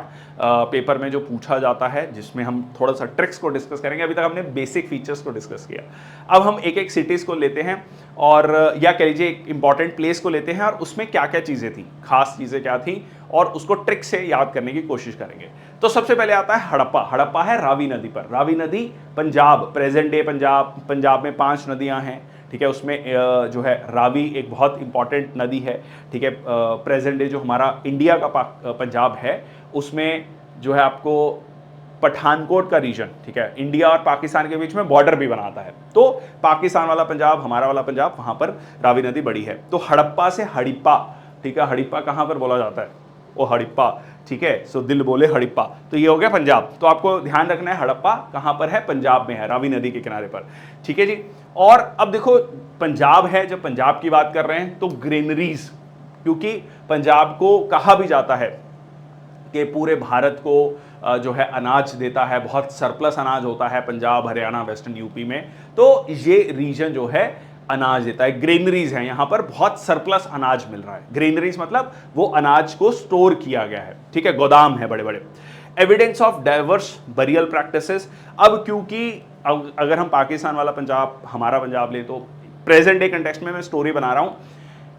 पेपर में जो पूछा जाता है, जिसमें हम थोड़ा सा ट्रिक्स को डिस्कस करेंगे। अभी तक हमने बेसिक फीचर्स को डिस्कस किया, अब हम एक एक सिटीज़ को लेते हैं, और या कह लीजिए एक इंपॉर्टेंट प्लेस को लेते हैं और उसमें क्या क्या चीज़ें थी, खास चीज़ें क्या थी, और उसको ट्रिक से याद करने की कोशिश करेंगे। तो सबसे पहले आता है हड़प्पा। हड़प्पा है रावी नदी पर। रावी नदी पंजाब, प्रेजेंट डे पंजाब में 5 नदियाँ हैं, ठीक है, उसमें जो है रावी एक बहुत इंपॉर्टेंट नदी है, ठीक है। प्रेजेंट डे जो हमारा इंडिया का पंजाब है उसमें जो है आपको पठानकोट का रीजन, ठीक है, इंडिया और पाकिस्तान के बीच में बॉर्डर भी बनाता है। तो पाकिस्तान वाला पंजाब, हमारा वाला पंजाब, वहां पर रावी नदी बड़ी है। तो हड़प्पा से हड़िप्पा, ठीक है, हड़िप्पा कहां पर बोला जाता है, वो हड़िप्पा, ठीक है, सो दिल बोले हड़िप्पा, तो ये हो गया पंजाब। तो आपको ध्यान रखना है हड़प्पा कहां पर है, पंजाब में है, रावी नदी के किनारे पर, ठीक है जी। और अब देखो पंजाब है, जब पंजाब की बात कर रहे हैं तो ग्रेनरीज, क्योंकि पंजाब को कहा भी जाता है कि पूरे भारत को जो है अनाज देता है, बहुत सरप्लस अनाज होता है पंजाब, हरियाणा, वेस्टर्न यूपी में, तो ये रीजन जो है अनाज देता है। ग्रेनरीज है, यहां पर बहुत सरप्लस अनाज मिल रहा है। ग्रेनरीज मतलब वो अनाज को स्टोर किया गया है, ठीक है, गोदाम है बड़े बड़े। Evidence of diverse burial practices. अब क्योंकि अगर हम पाकिस्तान वाला पंजाब, हमारा पंजाब ले, तो प्रेजेंट डे कंटेक्स्ट में मैं स्टोरी बना रहा हूं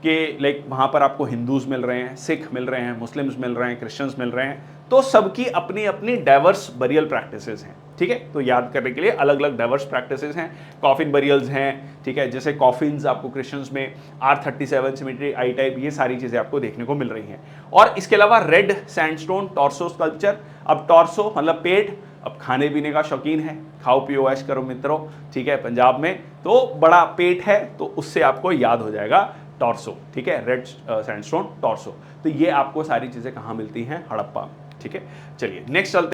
कि लाइक वहाँ पर आपको हिंदूज मिल रहे हैं, सिख मिल रहे हैं, मुस्लिम्स मिल रहे हैं, क्रिश्चियंस मिल रहे हैं, तो सबकी अपनी अपनी डाइवर्स बरियल प्रैक्टिसेस हैं, ठीक है। तो याद करने के लिए अलग अलग डाइवर्स प्रैक्टिसेस हैं। कॉफिन बरियल्स हैं, ठीक है, जैसे कॉफिन्स आपको क्रिश्चियंस में R37 सिमेट्री, आई टाइप, ये सारी चीज़ें आपको देखने को मिल रही हैं। और इसके अलावा रेड सैंडस्टोन टॉर्सो स्कल्पचर। अब टॉर्सो मतलब पेट, अब खाने पीने का शौकीन है, खाओ पियो ऐश करो मित्रों, ठीक है, पंजाब में तो बड़ा पेट है, तो उससे आपको याद हो जाएगा टॉर्सो, ठीक है, रेड सैंडस्टोन टॉर्सो। तो ये आपको सारी चीजें कहाँ मिलती हैं? हड़प्पा। ठीक है, चलिए नेक्स्ट चलते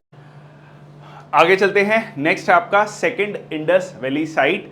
आगे चलते हैं। नेक्स्ट है आपका सेकंड इंडस वैली साइट,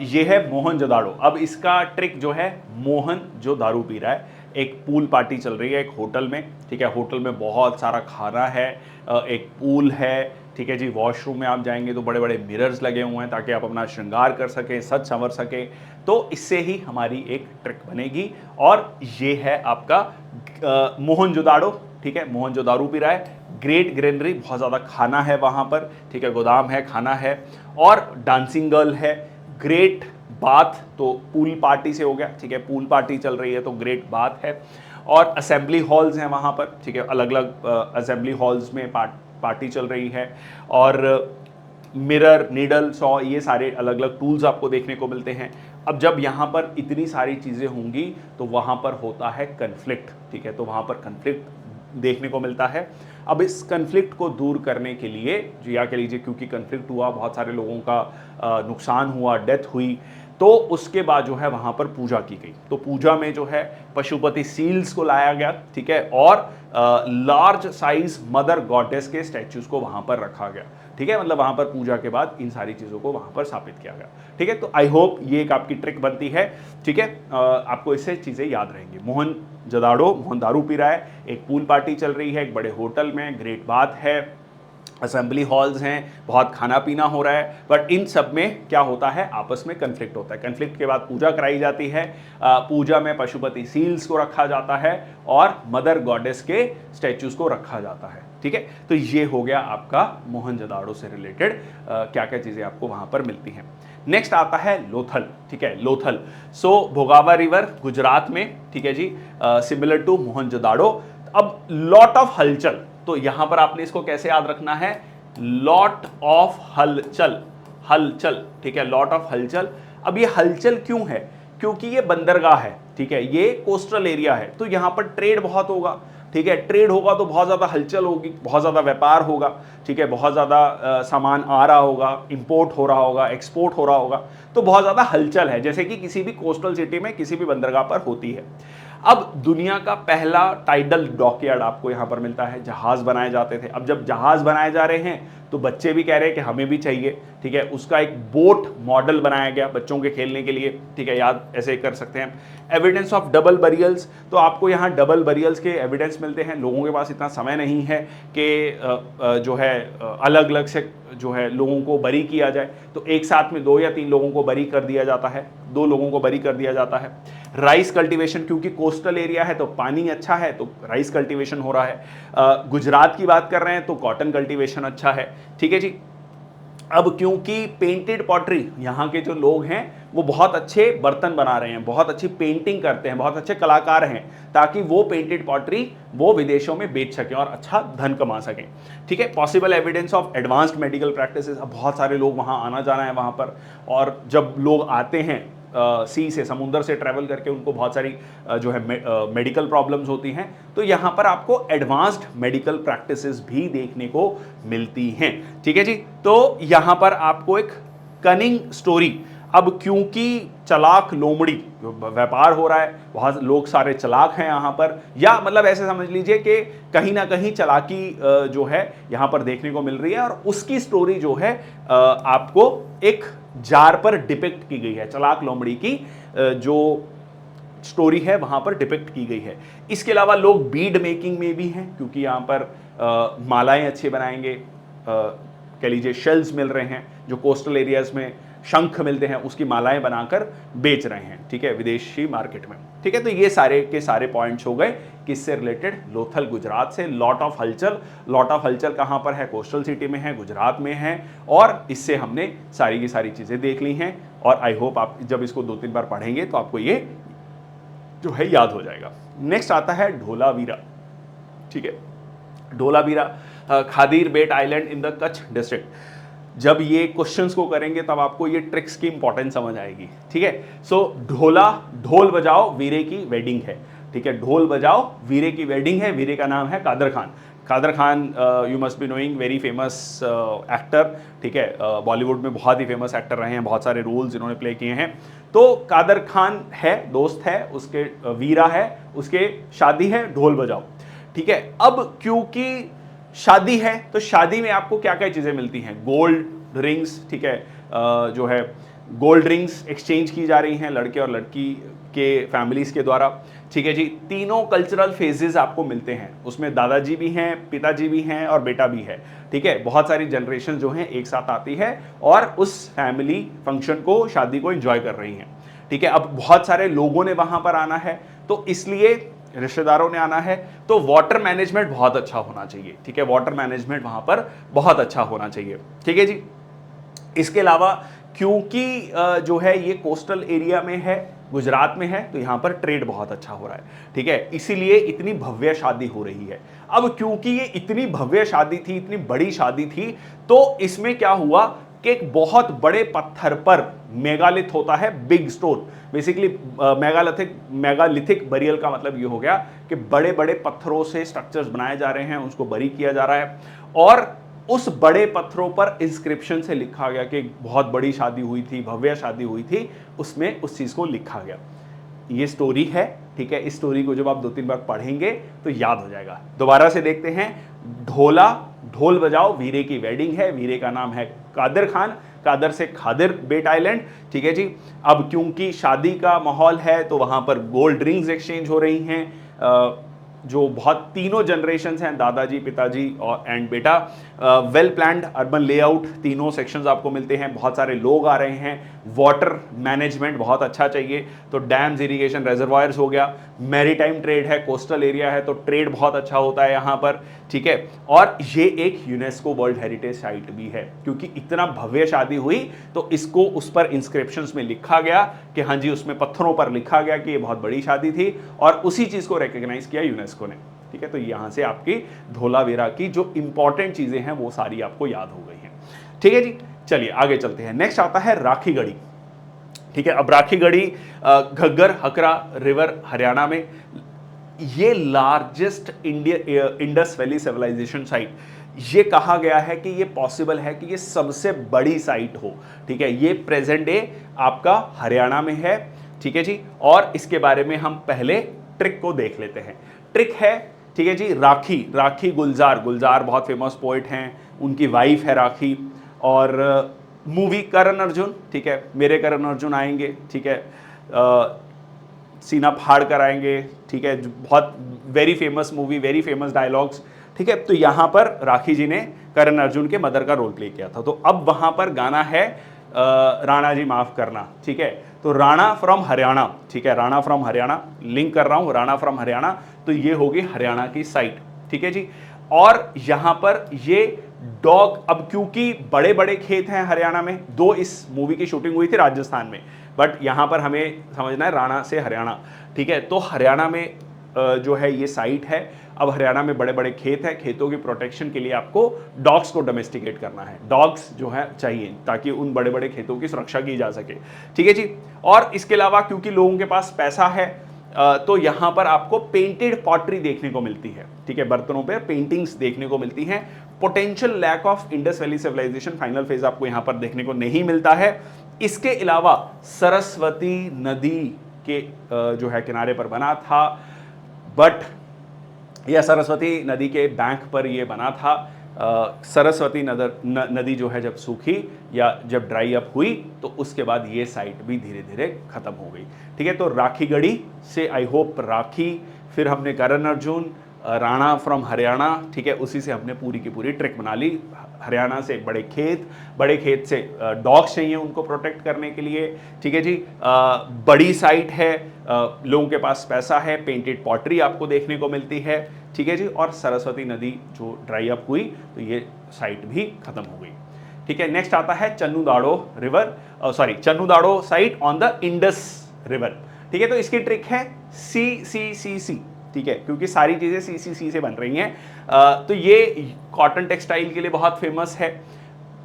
ये है मोहनजोदाड़ो। अब इसका ट्रिक जो है, मोहन जो दारू पी रहा है, एक पूल पार्टी चल रही है एक होटल में, ठीक है, होटल में बहुत सारा खाना है, एक पूल है, ठीक है जी, वॉशरूम में आप जाएंगे तो बड़े बड़े मिरर्स लगे हुए हैं ताकि आप अपना श्रृंगार कर सकें, सज संवर सकें, तो इससे ही हमारी एक ट्रिक बनेगी। और ये है आपका मोहनजोदाड़ो, ठीक है, मोहनजोदाड़ो पी रहा है, ग्रेट ग्रेनरी, बहुत ज़्यादा खाना है वहाँ पर, ठीक है, गोदाम है, खाना है, और डांसिंग गर्ल है, ग्रेट बाथ, तो पूल पार्टी से हो गया, ठीक है, पूल पार्टी चल रही है तो ग्रेट बाथ है, और असेंबली हॉल्स हैं वहाँ पर, ठीक है, अलग अलग असेंबली हॉल्स में पार्टी चल रही है, और मिरर, नीडल, सॉ, ये सारे अलग अलग टूल्स आपको देखने को मिलते हैं। अब जब यहाँ पर इतनी सारी चीज़ें होंगी तो वहाँ पर होता है कन्फ्लिक्ट, ठीक है, तो वहाँ पर कन्फ्लिक्ट देखने को मिलता है। अब इस कन्फ्लिक्ट को दूर करने के लिए, जो या कह लीजिए क्योंकि कन्फ्लिक्ट हुआ, बहुत सारे लोगों का नुकसान हुआ, डेथ हुई, तो उसके बाद जो है वहाँ पर पूजा की गई। तो पूजा में जो है पशुपति सील्स को लाया गया, ठीक है, और लार्ज साइज मदर गॉडेस के स्टैच्यूज को वहाँ पर रखा गया, ठीक है, मतलब वहाँ पर पूजा के बाद इन सारी चीज़ों को वहाँ पर स्थापित किया गया, ठीक है। तो आई होप ये एक आपकी ट्रिक बनती है, ठीक है, आपको इससे चीज़ें याद रहेंगी। मोहनजोदाड़ो, मोहन दारू पी रहा है, एक पूल पार्टी चल रही है एक बड़े होटल में, ग्रेट बात है, असेंबली हॉल्स हैं, बहुत खाना पीना हो रहा है, बट इन सब में क्या होता है? आपस में कन्फ्लिक्ट होता है। कन्फ्लिक्ट के बाद पूजा कराई जाती है, पूजा में पशुपति सील्स को रखा जाता है और मदर गॉडेस के स्टैच्यूज को रखा जाता है, ठीक है। तो ये हो गया आपका मोहनजोदाड़ो से रिलेटेड क्या क्या चीज़ें आपको वहाँ पर मिलती हैं। नेक्स्ट आता है लोथल, ठीक है, लोथल, सो भोगावा रिवर गुजरात में, ठीक है जी, सिमिलर टू मोहनजोदाड़ो। अब लॉट ऑफ हलचल, तो यहां पर आपने इसको कैसे याद रखना है? लॉट ऑफ हलचल, हलचल, ठीक है, लॉट ऑफ हलचल। अब ये हलचल क्यों है? क्योंकि ये बंदरगाह है, ठीक है, ये कोस्टल एरिया है, तो यहां पर ट्रेड बहुत होगा, ठीक है, ट्रेड होगा तो बहुत ज़्यादा हलचल होगी, बहुत ज़्यादा व्यापार होगा, ठीक है, बहुत ज़्यादा सामान आ रहा होगा, इंपोर्ट हो रहा होगा, एक्सपोर्ट हो रहा होगा, तो बहुत ज़्यादा हलचल है, जैसे कि किसी भी कोस्टल सिटी में किसी भी बंदरगाह पर होती है। अब दुनिया का पहला टाइडल डॉकयार्ड आपको यहाँ पर मिलता है, जहाज़ बनाए जाते थे। अब जब जहाज़ बनाए जा रहे हैं तो बच्चे भी कह रहे हैं कि हमें भी चाहिए, ठीक है, उसका एक बोट मॉडल बनाया गया बच्चों के खेलने के लिए, ठीक है, याद ऐसे कर सकते हैं। एविडेंस ऑफ डबल बरियल्स, तो आपको यहाँ डबल बरियल्स के एविडेंस मिलते हैं। लोगों के पास इतना समय नहीं है कि जो है अलग अलग से जो है लोगों को बरी किया जाए, तो एक साथ में 2 या 3 लोगों को बरी कर दिया जाता है, 2 लोगों को बरी कर दिया जाता है। राइस कल्टीवेशन, क्योंकि कोस्टल एरिया है तो पानी अच्छा है तो राइस कल्टीवेशन हो रहा है। गुजरात की बात कर रहे हैं तो कॉटन कल्टीवेशन अच्छा है, ठीक है जी। अब क्योंकि पेंटेड पॉटरी, यहाँ के जो लोग हैं वो बहुत अच्छे बर्तन बना रहे हैं, बहुत अच्छी पेंटिंग करते हैं, बहुत अच्छे कलाकार हैं, ताकि वो पेंटेड पॉटरी वो विदेशों में बेच सकें और अच्छा धन कमा सकें, ठीक है। Possible evidence of advanced medical practices, अब बहुत सारे लोग वहाँ आना जाना है वहाँ पर, और जब लोग आते हैं सी से, समुद्र से ट्रैवल करके, उनको बहुत सारी जो है मेडिकल प्रॉब्लम्स होती हैं, तो यहाँ पर आपको एडवांस्ड मेडिकल प्रैक्टिसेस भी देखने को मिलती हैं, ठीक है जी। तो यहाँ पर आपको एक कनिंग स्टोरी, अब क्योंकि चलाक लोमड़ी व्यापार हो रहा है, बहुत लोग सारे चलाक हैं यहाँ पर, या मतलब ऐसे समझ लीजिए कि कहीं ना कहीं चलाकी जो है यहाँ पर देखने को मिल रही है, और उसकी स्टोरी जो है आपको एक जार पर डिपिक्ट की गई है, चलाक लोमड़ी की जो स्टोरी है वहां पर डिपिक्ट की गई है। इसके अलावा लोग बीड मेकिंग में भी हैं, क्योंकि यहाँ पर मालाएं अच्छे बनाएंगे, कह लीजिए शेल्स मिल रहे हैं, जो कोस्टल एरियाज में शंख मिलते हैं उसकी मालाएं बनाकर बेच रहे हैं, ठीक है, विदेशी मार्केट में, ठीक है। तो ये सारे के सारे पॉइंट्स हो गए किससे रिलेटेड? लोथल गुजरात से। लॉट ऑफ हलचल, लॉट ऑफ हलचल कहाँ पर है? कोस्टल सिटी में है, गुजरात में है, और इससे हमने सारी की सारी चीज़ें देख ली हैं, और आई होप आप जब इसको 2-3 बार पढ़ेंगे तो आपको ये जो है याद हो जाएगा। नेक्स्ट आता है ढोलावीरा, ठीक है, Dholavira Khadir Bet island in the Kutch district. जब ये क्वेश्चंस को करेंगे तब आपको ये ट्रिक्स की इंपॉर्टेंस समझ आएगी, ठीक है। सो ढोला, ढोल बजाओ वीरे की वेडिंग है, ठीक है, ढोल बजाओ वीरे की वेडिंग है, वीरे का नाम है Kader Khan. Kader Khan you must be knowing, very famous actor, ठीक है, बॉलीवुड में बहुत ही फेमस एक्टर रहे हैं, बहुत सारे रोल्स इन्होंने प्ले किए हैं। तो कादर खान है, दोस्त है उसके, वीरा है उसके, शादी है, ढोल बजाओ, ठीक है। अब क्योंकि शादी है तो शादी में आपको क्या क्या चीज़ें मिलती हैं, गोल्ड रिंग्स, ठीक है, जो है गोल्ड रिंग्स एक्सचेंज की जा रही हैं लड़के और लड़की के फैमिलीज के द्वारा, ठीक है जी। तीनों कल्चरल फेजेस आपको मिलते हैं, उसमें दादाजी भी हैं, पिताजी भी हैं और बेटा भी है, ठीक है। बहुत सारी जनरेशन जो हैं एक साथ आती है और उस फैमिली फंक्शन को, शादी को एंजॉय कर रही हैं, ठीक है। अब बहुत सारे लोगों ने वहां पर आना है तो इसलिए रिश्तेदारों ने आना है, तो वाटर मैनेजमेंट बहुत अच्छा होना चाहिए, ठीक है। वाटर मैनेजमेंट वहां पर बहुत अच्छा होना चाहिए, ठीक है जी। इसके अलावा क्योंकि जो है ये कोस्टल एरिया में है, गुजरात में है, तो यहां पर ट्रेड बहुत अच्छा हो रहा है, ठीक है, इसीलिए इतनी भव्य शादी हो रही है। अब क्योंकि ये इतनी भव्य शादी थी, इतनी बड़ी शादी थी, तो इसमें क्या हुआ कि एक बहुत बड़े पत्थर पर, मेगालिथ होता है big stone, basically megalithic burial का मतलब ये हो गया कि बड़े बड़े पत्थरों से स्ट्रक्चर्स बनाए जा रहे हैं, उसको बरी किया जा रहा है, और उस बड़े पत्थरों पर इंस्क्रिप्शन से लिखा गया कि बहुत बड़ी शादी हुई थी, भव्य शादी हुई थी, उसमें उस चीज को लिखा गया। ये स्टोरी है, ठीक है। इस स्टोरी को जब आप 2-3 बार पढ़ेंगे तो याद हो जाएगा। दोबारा से देखते हैं, ढोल बजाओ, वीरे की वेडिंग है, वीरे का नाम है कादर खान, कादर से खादिर बेट आइलैंड, ठीक है जी। अब क्योंकि शादी का माहौल है तो वहां पर गोल्ड रिंग्स एक्सचेंज हो रही हैं, जो बहुत तीनों जनरेशंस हैं, दादाजी, पिताजी और एंड बेटा। वेल प्लान्ड अर्बन लेआउट, तीनों सेक्शंस आपको मिलते हैं, बहुत सारे लोग आ रहे हैं, वाटर मैनेजमेंट बहुत अच्छा चाहिए, तो डैम्स, इरिगेशन, रेजर्वायर्स हो गया, मैरीटाइम ट्रेड है, कोस्टल एरिया है तो ट्रेड बहुत अच्छा होता है यहाँ पर, ठीक है। और ये एक यूनेस्को वर्ल्ड हेरिटेज साइट भी है, क्योंकि इतना भव्य शादी हुई तो इसको उस पर इंस्क्रिप्शंस में लिखा गया कि हाँ जी, उसमें पत्थरों पर लिखा गया कि ये बहुत बड़ी शादी थी, और उसी चीज को रिकॉग्नाइज किया यूनेस्को ने, ठीक है। तो यहां से आपकी धोलावीरा की जो इंपॉर्टेंट चीजें हैं वो सारी आपको याद हो गई हैं, ठीक है जी। चलिए आगे चलते हैं। नेक्स्ट आता है राखी गढ़ी, ठीक है। अब राखी गढ़ी घग्गर हकरा रिवर हरियाणा में, ये largest Indus valley civilization site, ये कहा गया है कि ये पॉसिबल है कि ये सबसे बड़ी साइट हो, ठीक है। ये प्रेजेंट डे आपका हरियाणा में है, ठीक है जी। और इसके बारे में हम पहले ट्रिक को देख लेते हैं। ट्रिक है, ठीक है जी, राखी गुलजार बहुत फेमस पोइट हैं, उनकी वाइफ है राखी, और मूवी करण अर्जुन, ठीक है, मेरे करण अर्जुन आएंगे, ठीक है, सीना फाड़ कर आएंगे, ठीक है, बहुत very famous movie, very famous dialogues, ठीक है। तो यहां पर राखी जी ने करण अर्जुन के मदर का रोल प्ले किया था। तो अब वहां पर गाना है राणा जी माफ करना, ठीक है। तो राणा फ्रॉम हरियाणा, ठीक है, राणा फ्रॉम हरियाणा, लिंक कर रहा हूं, राणा फ्रॉम हरियाणा, तो ये होगी हरियाणा की साइट, ठीक है जी। और यहां पर ये डॉग, अब क्योंकि बड़े बड़े खेत हैं हरियाणा में, दो इस मूवी की शूटिंग हुई थी राजस्थान में, बट यहां पर हमें समझना है राणा से हरियाणा, ठीक है। तो हरियाणा में जो है ये साइट है। अब हरियाणा में बड़े बड़े खेत हैं, खेतों की प्रोटेक्शन के लिए आपको डॉग्स को डोमेस्टिकेट करना है, डॉग्स जो है चाहिए ताकि उन बड़े बड़े खेतों की सुरक्षा की जा सके, ठीक है जी। और इसके अलावा क्योंकि लोगों के पास पैसा है, तो यहां पर आपको पेंटेड पॉटरी देखने को मिलती है, ठीक है, बर्तनों पे पेंटिंग्स देखने को मिलती हैं। Potential lack of Indus valley civilization final phase आपको यहां पर देखने को नहीं मिलता है। इसके अलावा सरस्वती नदी के जो है किनारे पर बना था, बट यह सरस्वती नदी के बैंक पर यह बना था। सरस्वती नदी जो है जब सूखी या जब ड्राई अप हुई तो उसके बाद ये साइट भी धीरे धीरे खत्म हो गई, ठीक है। तो राखी गढ़ी से आई होप राखी, फिर हमने करण अर्जुन, राणा फ्रॉम हरियाणा, ठीक है, उसी से हमने पूरी की पूरी ट्रिक बना ली। हरियाणा से बड़े खेत से डॉग्स चाहिए उनको प्रोटेक्ट करने के लिए, ठीक है जी। बड़ी साइट है, लोगों के पास पैसा है, पेंटेड पॉटरी आपको देखने को मिलती है, ठीक है जी। और सरस्वती नदी जो ड्राई अप हुई तो ये साइट भी खत्म हो गई, ठीक है। नेक्स्ट आता है Chanhudaro site on the Indus river, ठीक है। तो इसकी ट्रिक है CCCC, ठीक है, क्योंकि सारी चीजें CCC से बन रही हैं। तो ये कॉटन टेक्सटाइल के लिए बहुत फेमस है।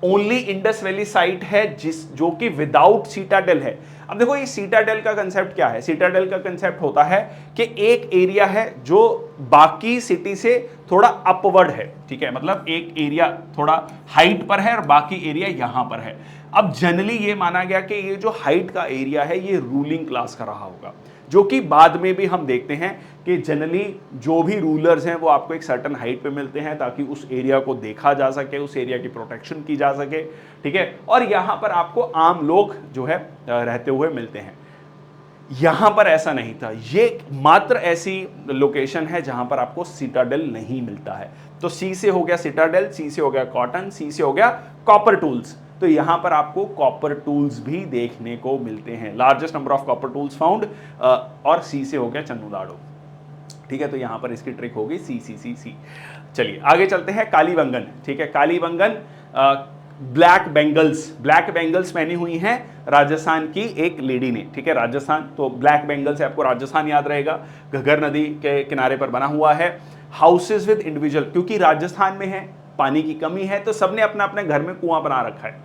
ओनली इंडस वैली साइट है जो कि विदाउट सीटाडेल है। अब देखो ये सीटाडेल का कंसेप्ट क्या है। सीटाडेल का कंसेप्ट होता है कि एक एरिया है जो बाकी सिटी से थोड़ा अपवर्ड है, ठीक है, मतलब एक एरिया थोड़ा हाइट पर है और बाकी एरिया यहां पर है। अब जनरली ये माना गया कि ये जो हाइट का एरिया है ये रूलिंग क्लास का रहा होगा, जो कि बाद में भी हम देखते हैं कि जनरली जो भी रूलर्स हैं वो आपको एक सर्टेन हाइट पे मिलते हैं ताकि उस एरिया को देखा जा सके, उस एरिया की प्रोटेक्शन की जा सके, ठीक है। और यहां पर आपको आम लोग जो है रहते हुए मिलते हैं। यहां पर ऐसा नहीं था, ये मात्र ऐसी लोकेशन है जहां पर आपको सिटाडेल नहीं मिलता है। तो सी से हो गया सिटाडेल, सी से हो गया कॉटन, सी से हो गया कॉपर टूल्स। तो यहां पर आपको कॉपर टूल्स भी देखने को मिलते हैं, largest number of copper tools found. और सी से हो गया चन्नुदाड़ो, ठीक है। तो यहां पर इसकी ट्रिक होगी सी सी सी सी। चलिए आगे चलते हैं। कालीबंगन, ठीक है, कालीबंगन ब्लैक बेंगल्स पहनी हुई हैं राजस्थान की एक लेडी ने, ठीक है। राजस्थान तो ब्लैक बेंगल से आपको राजस्थान याद रहेगा, घग्गर नदी के किनारे पर बना हुआ है। हाउसेज विद इंडिविजुअल, क्योंकि राजस्थान में है, पानी की कमी है, तो सबने अपना अपने घर में कुआं बना रखा है,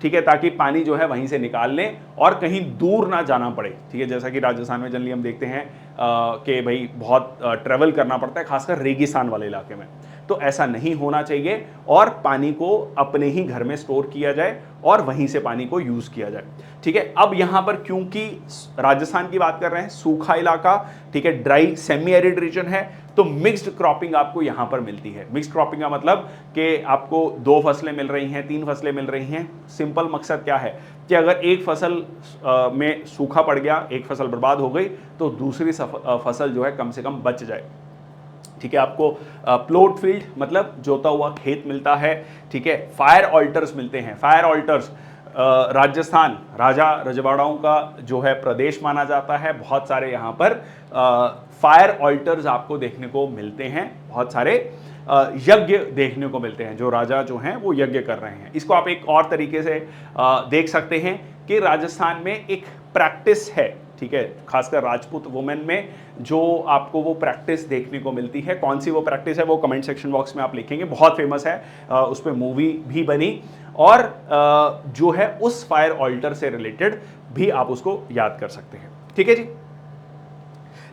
ठीक है, ताकि पानी जो है वहीं से निकाल लें और कहीं दूर ना जाना पड़े, ठीक है। जैसा कि राजस्थान में जनरली हम देखते हैं कि भाई बहुत ट्रेवल करना पड़ता है, खासकर रेगिस्तान वाले इलाके में। तो ऐसा नहीं होना चाहिए और पानी को अपने ही घर में स्टोर किया जाए और वहीं से पानी को यूज किया जाए, ठीक है। अब यहां पर क्योंकि राजस्थान की बात कर रहे हैं, सूखा इलाका, ठीक है, ड्राई सेमी एरिड रीजन है, तो मिक्स्ड क्रॉपिंग आपको यहां पर मिलती है। मिक्स्ड क्रॉपिंग का मतलब कि आपको 2 फसलें मिल रही हैं, 3 फसलें मिल रही हैं। सिंपल मकसद क्या है कि अगर एक फसल में सूखा पड़ गया, एक फसल बर्बाद हो गई, तो दूसरी फसल जो है कम से कम बच जाए, ठीक है। आपको प्लॉट फील्ड मतलब जोता हुआ खेत मिलता है, ठीक है। फायर ऑल्टर्स मिलते हैं। फायर ऑल्टर्स राजस्थान राजा रजवाड़ाओं का जो है प्रदेश माना जाता है। बहुत सारे यहाँ पर फायर ऑल्टर्स आपको देखने को मिलते हैं, बहुत सारे यज्ञ देखने को मिलते हैं, जो राजा जो हैं वो यज्ञ कर रहे हैं। इसको आप एक और तरीके से देख सकते हैं कि राजस्थान में एक प्रैक्टिस है, ठीक है, खासकर राजपूत वुमेन में जो आपको वो प्रैक्टिस देखने को मिलती है। कौन सी वो प्रैक्टिस है वो कमेंट सेक्शन बॉक्स में आप लिखेंगे, बहुत फेमस है, उस पर मूवी भी बनी और जो है उस फायर ऑल्टर से रिलेटेड भी आप उसको याद कर सकते हैं, ठीक है जी।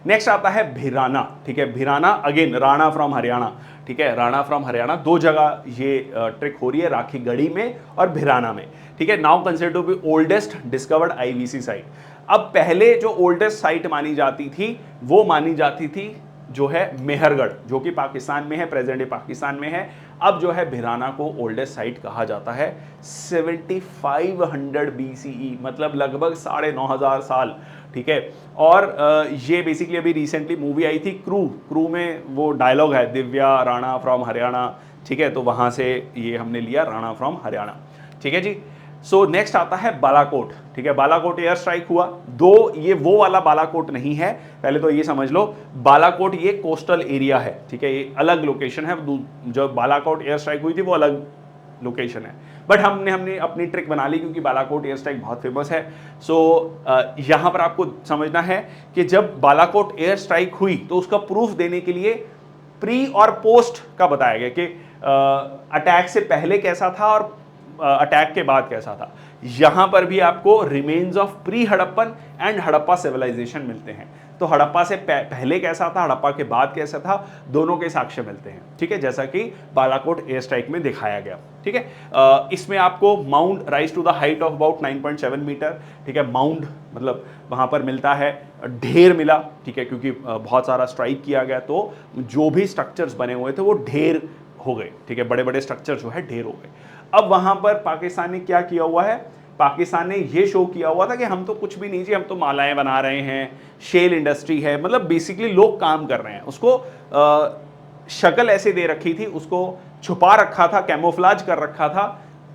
नेक्स्ट आता है भिराना, ठीक है। भिराना अगेन राणा फ्रॉम हरियाणा, ठीक है, राणा फ्रॉम हरियाणा। 2 जगह ये ट्रिक हो रही है, राखीगढ़ी में और भिराना में, ठीक है। Now considered to be oldest discovered IVC site. अब पहले जो ओल्डेस्ट साइट मानी जाती थी वो मानी जाती थी जो है मेहरगढ़, जो कि पाकिस्तान में है, प्रेजेंट डे पाकिस्तान में है। अब जो है भिराना को ओल्डेस्ट साइट कहा जाता है। 7500 BCE, मतलब लगभग 9500 साल, ठीक है। और ये बेसिकली अभी रिसेंटली मूवी आई थी क्रू में वो डायलॉग है दिव्या राणा फ्रॉम हरियाणा, ठीक है। तो वहां से ये हमने लिया राणा फ्रॉम हरियाणा, ठीक है जी। सो नेक्स्ट आता है बालाकोट, ठीक है। बालाकोट एयर स्ट्राइक हुआ। ये वो वाला बालाकोट नहीं है, पहले तो ये समझ लो। बालाकोट ये कोस्टल एरिया है, ठीक है, ये अलग लोकेशन है। जो बालाकोट एयर स्ट्राइक हुई थी वो अलग लोकेशन है, बट हमने अपनी ट्रिक बना ली क्योंकि बालाकोट एयर स्ट्राइक बहुत फेमस है। सो यहां पर आपको समझना है कि जब बालाकोट एयर स्ट्राइक हुई तो उसका प्रूफ देने के लिए प्री और पोस्ट का बताया गया कि अटैक से पहले कैसा था और अटैक के बाद कैसा था। यहां पर भी आपको remains of pre Harappan and Harappa civilization मिलते हैं। तो हड़प्पा से पहले कैसा था, हड़प्पा के बाद कैसा था, दोनों के साक्ष्य मिलते हैं, ठीक है, जैसा कि बालाकोट एयर स्ट्राइक में दिखाया गया, ठीक है। इसमें आपको mound rise to the height of about 9.7 metre, ठीक है। माउंड मतलब वहां पर मिलता है, ढेर मिला, ठीक है, क्योंकि बहुत सारा स्ट्राइक किया गया तो जो भी स्ट्रक्चर्स बने हुए थे वो ढेर हो गए, ठीक है, बड़े बड़े स्ट्रक्चर जो है ढेर हो गए। अब वहां पर पाकिस्तान ने क्या किया हुआ है, पाकिस्तान ने ये शो किया हुआ था कि हम तो कुछ भी नहीं जी, हम तो मालाएं बना रहे हैं, शेल इंडस्ट्री है, मतलब बेसिकली लोग काम कर रहे हैं। उसको शक्ल ऐसे दे रखी थी, उसको छुपा रखा था, कैमोफ्लाज कर रखा था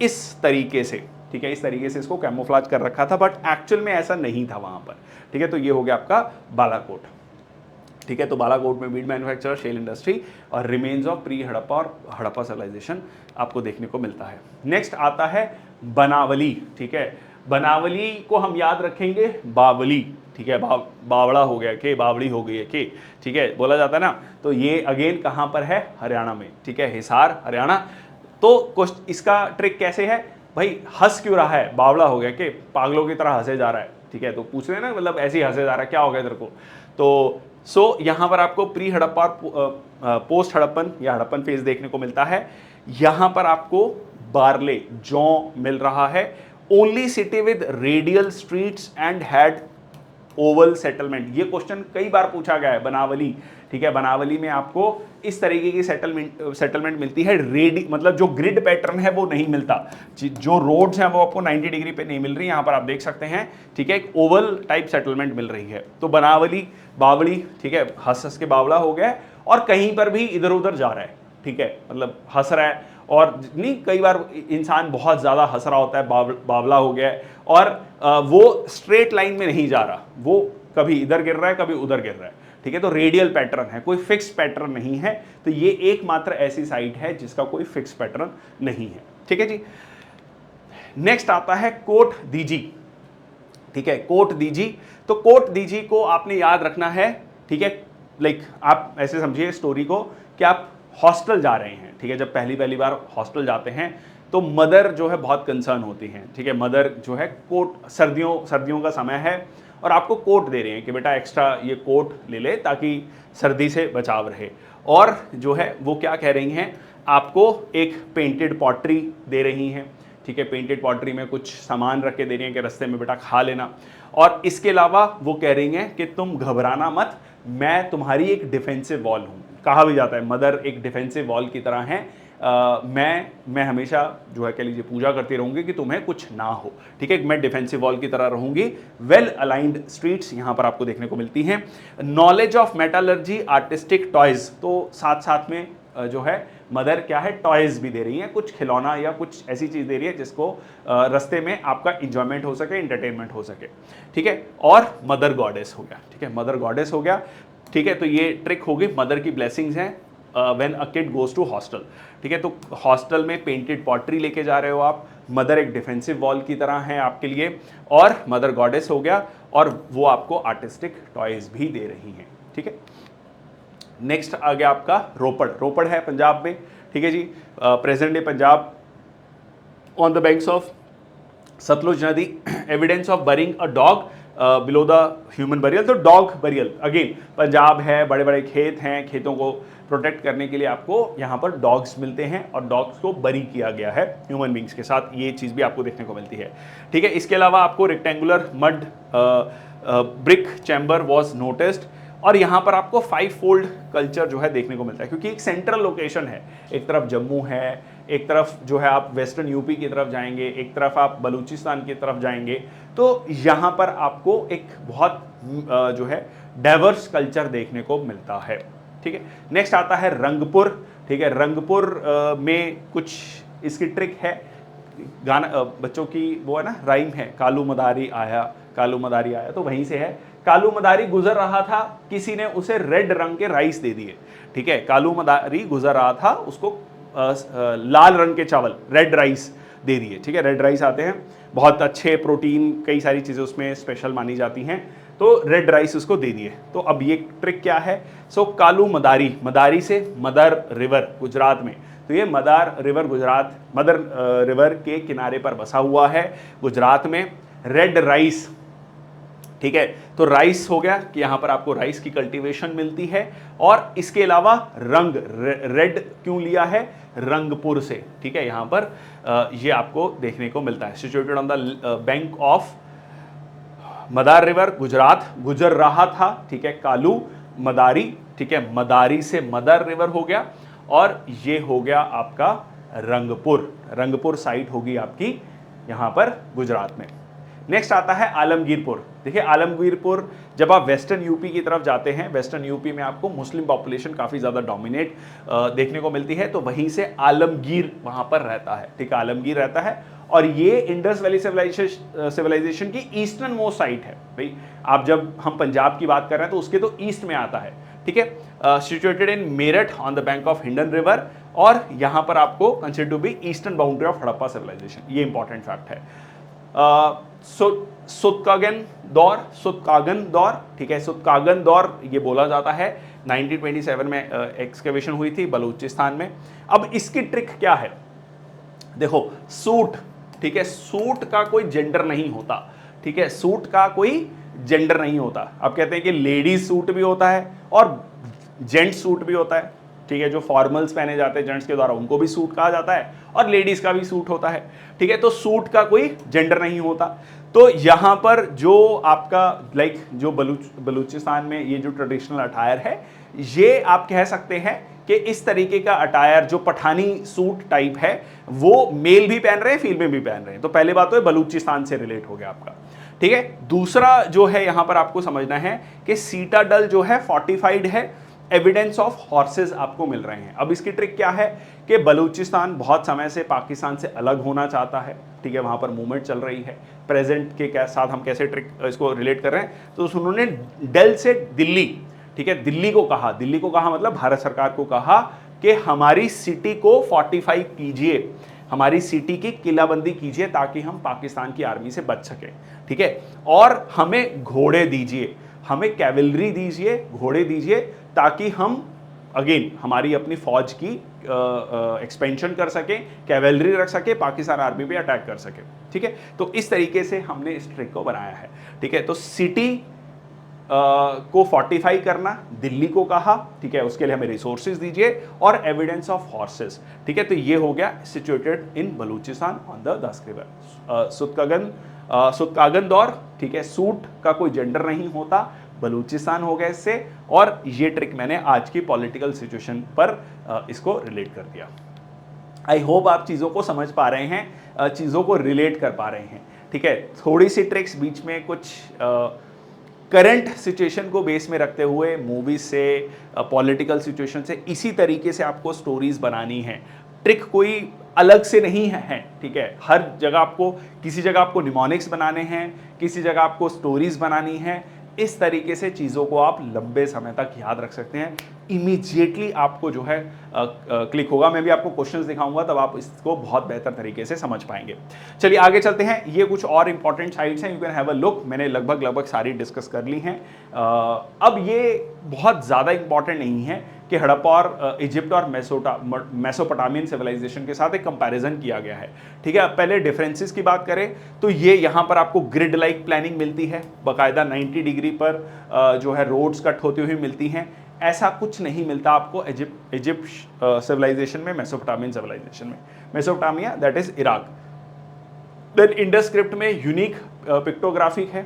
इस तरीके से, ठीक है, इस तरीके से इसको कैमोफ्लाज कर रखा था, बट एक्चुअल में ऐसा नहीं था वहां पर, ठीक है। तो ये हो गया आपका बालाकोट, ठीक है। तो बालाकोट में बीड मैन्युफैक्चर, शेल इंडस्ट्री और रिमेन्स ऑफ प्री हड़प्पा और हड़प्पा सिविलाइजेशन आपको देखने को मिलता है। नेक्स्ट आता है बनावली, ठीक है। बनावली को हम याद रखेंगे बावली, ठीक है, बावड़ा हो गया के, बावड़ी हो गई है के, ठीक है, बोला जाता है ना। तो ये अगेन कहां पर है, हरियाणा में, ठीक है, हिसार हरियाणा। तो इसका ट्रिक कैसे है भाई, हंस क्यों रहा है, बावला हो गया कि पागलों की तरह हंसे जा रहा है, ठीक है, तो पूछ रहे हैं ना, मतलब ऐसे ही हंसे जा रहा है, क्या हो गया तेरे को। तो यहां पर आपको प्री हड़प्पा और पोस्ट हड़प्पन या हड़प्पन फेज देखने को मिलता है। यहां पर आपको बार्ले जौ मिल रहा है। Only city with radial streets and had Oval settlement, ये क्वेश्चन कई बार पूछा गया है। बनावली, ठीक है, बनावली में आपको इस तरीके की सेटलमेंट मिलती है। रेडी मतलब जो ग्रिड पैटर्न है वो नहीं मिलता, जो रोड्स हैं वो आपको 90 डिग्री पे नहीं मिल रही, यहां पर आप देख सकते हैं, ठीक है, एक ओवल टाइप सेटलमेंट मिल रही है। तो बनावली, बावली, ठीक है, हंस हंस के बावला हो गया और कहीं पर भी इधर उधर जा रहा है, ठीक है, मतलब हंस रहा है। और नहीं, कई बार इंसान बहुत ज्यादा हंस रहा होता है, बावला हो गया है, और वो स्ट्रेट लाइन में नहीं जा रहा, वो कभी इधर गिर रहा है कभी उधर गिर रहा है, ठीक है, तो रेडियल पैटर्न है, कोई फिक्स पैटर्न नहीं है। तो ये एकमात्र ऐसी साइट है जिसका कोई फिक्स पैटर्न नहीं है, ठीक है जी। नेक्स्ट आता है कोट दीजी, ठीक है, कोट दीजी। तो कोट दीजी को आपने याद रखना है, ठीक है, लाइक आप ऐसे समझिए स्टोरी को कि आप हॉस्टल जा रहे हैं, ठीक है, जब पहली बार हॉस्टल जाते हैं तो मदर जो है बहुत कंसर्न होती हैं, ठीक है, मदर जो है कोट, सर्दियों का समय है और आपको कोट दे रहे हैं कि बेटा एक्स्ट्रा ये कोट ले ले ताकि सर्दी से बचाव रहे। और जो है वो क्या कह रही हैं, आपको एक पेंटेड पॉटरी दे रही हैं, ठीक है, पेंटेड पॉटरी में कुछ सामान रख के दे रही हैं कि रास्ते में बेटा खा लेना। और इसके अलावा वो कह रही हैं कि तुम घबराना मत, मैं तुम्हारी एक डिफेंसिव वॉल हूँ। कहा भी जाता है मदर एक डिफेंसिव वॉल की तरह है, मैं हमेशा जो है कह लीजिए पूजा करती रहूंगी कि तुम्हें कुछ ना हो, ठीक है, मैं डिफेंसिव वॉल की तरह रहूंगी। वेल अलाइंड स्ट्रीट्स यहां पर आपको देखने को मिलती हैं। Knowledge of metallurgy, artistic toys, तो साथ साथ में जो है मदर क्या है, टॉयज भी दे रही है, कुछ खिलौना या कुछ ऐसी चीज दे रही है जिसको रास्ते में आपका इंजॉयमेंट हो सके, इंटरटेनमेंट हो सके, ठीक है। और मदर गॉडेस हो गया, ठीक है, मदर गॉडेस हो गया, ठीक है। तो ये ट्रिक होगी, मदर की ब्लेसिंग्स हैं when a kid goes to hostel, ठीक है। तो हॉस्टल में पेंटेड पॉटरी लेके जा रहे हो आप, मदर एक डिफेंसिव वॉल की तरह है आपके लिए, और मदर गॉडेस हो गया, और वो आपको आर्टिस्टिक टॉयज भी दे रही हैं, ठीक है। नेक्स्ट आ गया आपका रोपड़, रोपड़ है पंजाब में, ठीक है जी, present day Punjab, on the banks of Satluj नदी, evidence of burying a dog below the human burial. तो डॉग बरियल अगेन पंजाब है, बड़े बड़े खेत हैं, खेतों को प्रोटेक्ट करने के लिए आपको यहाँ पर डॉग्स मिलते हैं और डॉग्स को बरी किया गया है ह्यूमन बींग्स के साथ, ये चीज़ भी आपको देखने को मिलती है, ठीक है। इसके अलावा आपको rectangular mud brick chamber was noticed, और यहाँ पर आपको 5 फोल्ड कल्चर जो है देखने को मिलता है, क्योंकि एक सेंट्रल लोकेशन है, एक तरफ जम्मू है, एक तरफ जो है आप वेस्टर्न यूपी की तरफ जाएंगे, एक तरफ आप बलूचिस्तान की तरफ जाएंगे, तो यहाँ पर आपको एक बहुत जो है डाइवर्स कल्चर देखने को मिलता है, ठीक है। नेक्स्ट आता है रंगपुर, ठीक है, रंगपुर में कुछ इसकी ट्रिक है, गाना बच्चों की वो है ना, राइम है, कालू मदारी आया, कालू मदारी आया, तो वहीं से है। कालू मदारी गुजर रहा था, किसी ने उसे रेड रंग के राइस दे दिए, ठीक है, कालू मदारी गुजर रहा था, उसको लाल रंग के चावल, रेड राइस दे दिए, ठीक है। रेड राइस आते हैं बहुत अच्छे, प्रोटीन कई सारी चीज़ें उसमें स्पेशल मानी जाती हैं, तो रेड राइस उसको दे दिए। तो अब ये ट्रिक क्या है, सो कालू मदारी, मदारी से मदर रिवर गुजरात में, तो ये मदार रिवर गुजरात, मदर रिवर के किनारे पर बसा हुआ है गुजरात में। रेड राइस, ठीक है, तो राइस हो गया कि यहाँ पर आपको राइस की कल्टीवेशन मिलती है, और इसके अलावा रंग, रेड क्यों लिया है, रंगपुर से, ठीक है, यहाँ पर ये आपको देखने को मिलता है। Situated on the bank of Madar river, Gujarat, गुजर रहा था, ठीक है, कालू मदारी, ठीक है, मदारी से मदर रिवर हो गया, और ये हो गया आपका रंगपुर, रंगपुर साइट होगी आपकी यहाँ पर गुजरात में। नेक्स्ट आता है आलमगीरपुर। देखिए आलमगीरपुर, जब आप वेस्टर्न यूपी की तरफ जाते हैं, वेस्टर्न यूपी में आपको मुस्लिम पॉपुलेशन काफ़ी ज़्यादा डोमिनेट देखने को मिलती है, तो वहीं से आलमगीर वहाँ पर रहता है, ठीक है, आलमगीर रहता है, और ये इंडस वैली सिविलाइजेशन की ईस्टर्न मोस्ट साइट है। भाई आप जब हम पंजाब की बात कर रहे हैं तो उसके तो ईस्ट में आता है, ठीक है, situated in Meerut on the bank of Hindon river, और यहाँ पर आपको consider to be eastern boundary of Harappa civilization, ये इंपॉर्टेंट फैक्ट है। सुतकागन दौर, ठीक है, सुतकागन दौर ये बोला जाता है, 1927 में एक्सकेवेशन हुई थी बलूचिस्तान में। अब इसकी ट्रिक क्या है, देखो सूट, ठीक है, सूट का कोई जेंडर नहीं होता, ठीक है, सूट का कोई जेंडर नहीं होता। अब कहते हैं कि लेडीज सूट भी होता है और जेंट्स सूट भी होता है, ठीक है, जो फॉर्मल्स पहने जाते हैं जेंट्स के द्वारा उनको भी सूट कहा जाता है और लेडीज का भी सूट होता है, ठीक है। तो सूट का कोई जेंडर नहीं होता। तो यहां पर जो आपका जो बलूचिस्तान में ये जो ट्रेडिशनल अटायर है, ये आप कह सकते हैं कि इस तरीके का अटायर जो पठानी सूट टाइप है वो मेल भी पहन रहे हैं, फीमेल भी पहन रहे हैं। तो पहली बात तो बलूचिस्तान से रिलेट हो गया आपका, ठीक है। दूसरा जो है यहां पर आपको समझना है कि सीटाडल जो है फोर्टिफाइड है, एविडेंस ऑफ हॉर्सेस आपको मिल रहे हैं। अब इसकी ट्रिक क्या है कि बलूचिस्तान बहुत समय से पाकिस्तान से अलग होना चाहता है, ठीक है, वहां पर मूवमेंट चल रही है। प्रेजेंट के साथ हम कैसे ट्रिक इसको रिलेट कर रहे हैं, तो उन्होंने डल से दिल्ली, ठीक है, दिल्ली को कहा मतलब भारत सरकार को कहा कि हमारी सिटी को फोर्टिफाई कीजिए, हमारी सिटी की किलाबंदी कीजिए ताकि हम पाकिस्तान की आर्मी से बच सके, ठीक है, और हमें घोड़े दीजिए, हमें कैवलरी दीजिए, घोड़े दीजिए ताकि हम अगेन हमारी अपनी फौज की एक्सपेंशन कर सके, कैवलरी रख सके, पाकिस्तान आर्मी पे अटैक कर सके, ठीक है। तो इस तरीके से हमने इस ट्रिक को बनाया है, ठीक है। तो सिटी को फोर्टिफाई करना दिल्ली को कहा, ठीक है, उसके लिए हमें रिसोर्सेज दीजिए और एविडेंस ऑफ हॉर्सेस, ठीक है। तो ये हो गया situated in Baluchistan on the Dasht river. Sutkagan Dor, ठीक है, सूट का कोई जेंडर नहीं होता, बलूचिस्तान हो गया इससे, और ये ट्रिक मैंने आज की पॉलिटिकल सिचुएशन पर इसको रिलेट कर दिया। आई होप आप चीज़ों को समझ पा रहे हैं, चीज़ों को रिलेट कर पा रहे हैं, ठीक है। थोड़ी सी ट्रिक्स बीच में कुछ करंट सिचुएशन को बेस में रखते हुए मूवीज से, पॉलिटिकल सिचुएशन से, इसी तरीके से आपको स्टोरीज बनानी है। ट्रिक कोई अलग से नहीं है, ठीक है। हर जगह आपको, किसी जगह आपको निमोनिक्स बनाने हैं, किसी जगह आपको स्टोरीज बनानी है। इस तरीके से चीज़ों को आप लंबे समय तक याद रख सकते हैं, इमीडिएटली आपको जो है क्लिक होगा। मैं भी आपको क्वेश्चंस दिखाऊंगा तब आप इसको बहुत बेहतर तरीके से समझ पाएंगे। चलिए आगे चलते हैं, ये कुछ और इंपॉर्टेंट साइट्स हैं, you can have a look. मैंने लगभग सारी डिस्कस कर ली हैं। अब ये बहुत ज़्यादा इंपॉर्टेंट नहीं है कि हड़प्पा और इजिप्ट और मेसोपोटामियन सिविलाइजेशन के साथ एक कंपैरिजन किया गया है, ठीक है। अब पहले डिफरेंसेस की बात करें तो ये यहाँ पर आपको ग्रिड लाइक प्लानिंग मिलती है, बाकायदा 90 डिग्री पर जो है रोड्स कट होती हुई मिलती हैं। ऐसा कुछ नहीं मिलता आपको इजिप्ट सिविलाइजेशन में, मेसोपोटामियन सिविलाइजेशन में। Mesopotamia that is Iraq. Then Indus script में यूनिक पिक्टोग्राफी है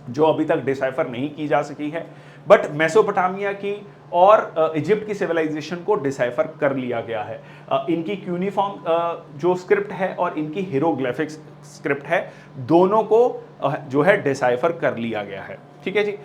जो अभी तक डिसाइफर नहीं की जा सकी है, बट मेसोपोटामिया की और इजिप्ट की सिविलाइजेशन को डिसाइफर कर लिया गया है। इनकी क्यूनिफॉर्म जो स्क्रिप्ट है और इनकी हीरोग्लिफिक स्क्रिप्ट है, दोनों को जो है डिसाइफर कर लिया गया है, ठीक है जी।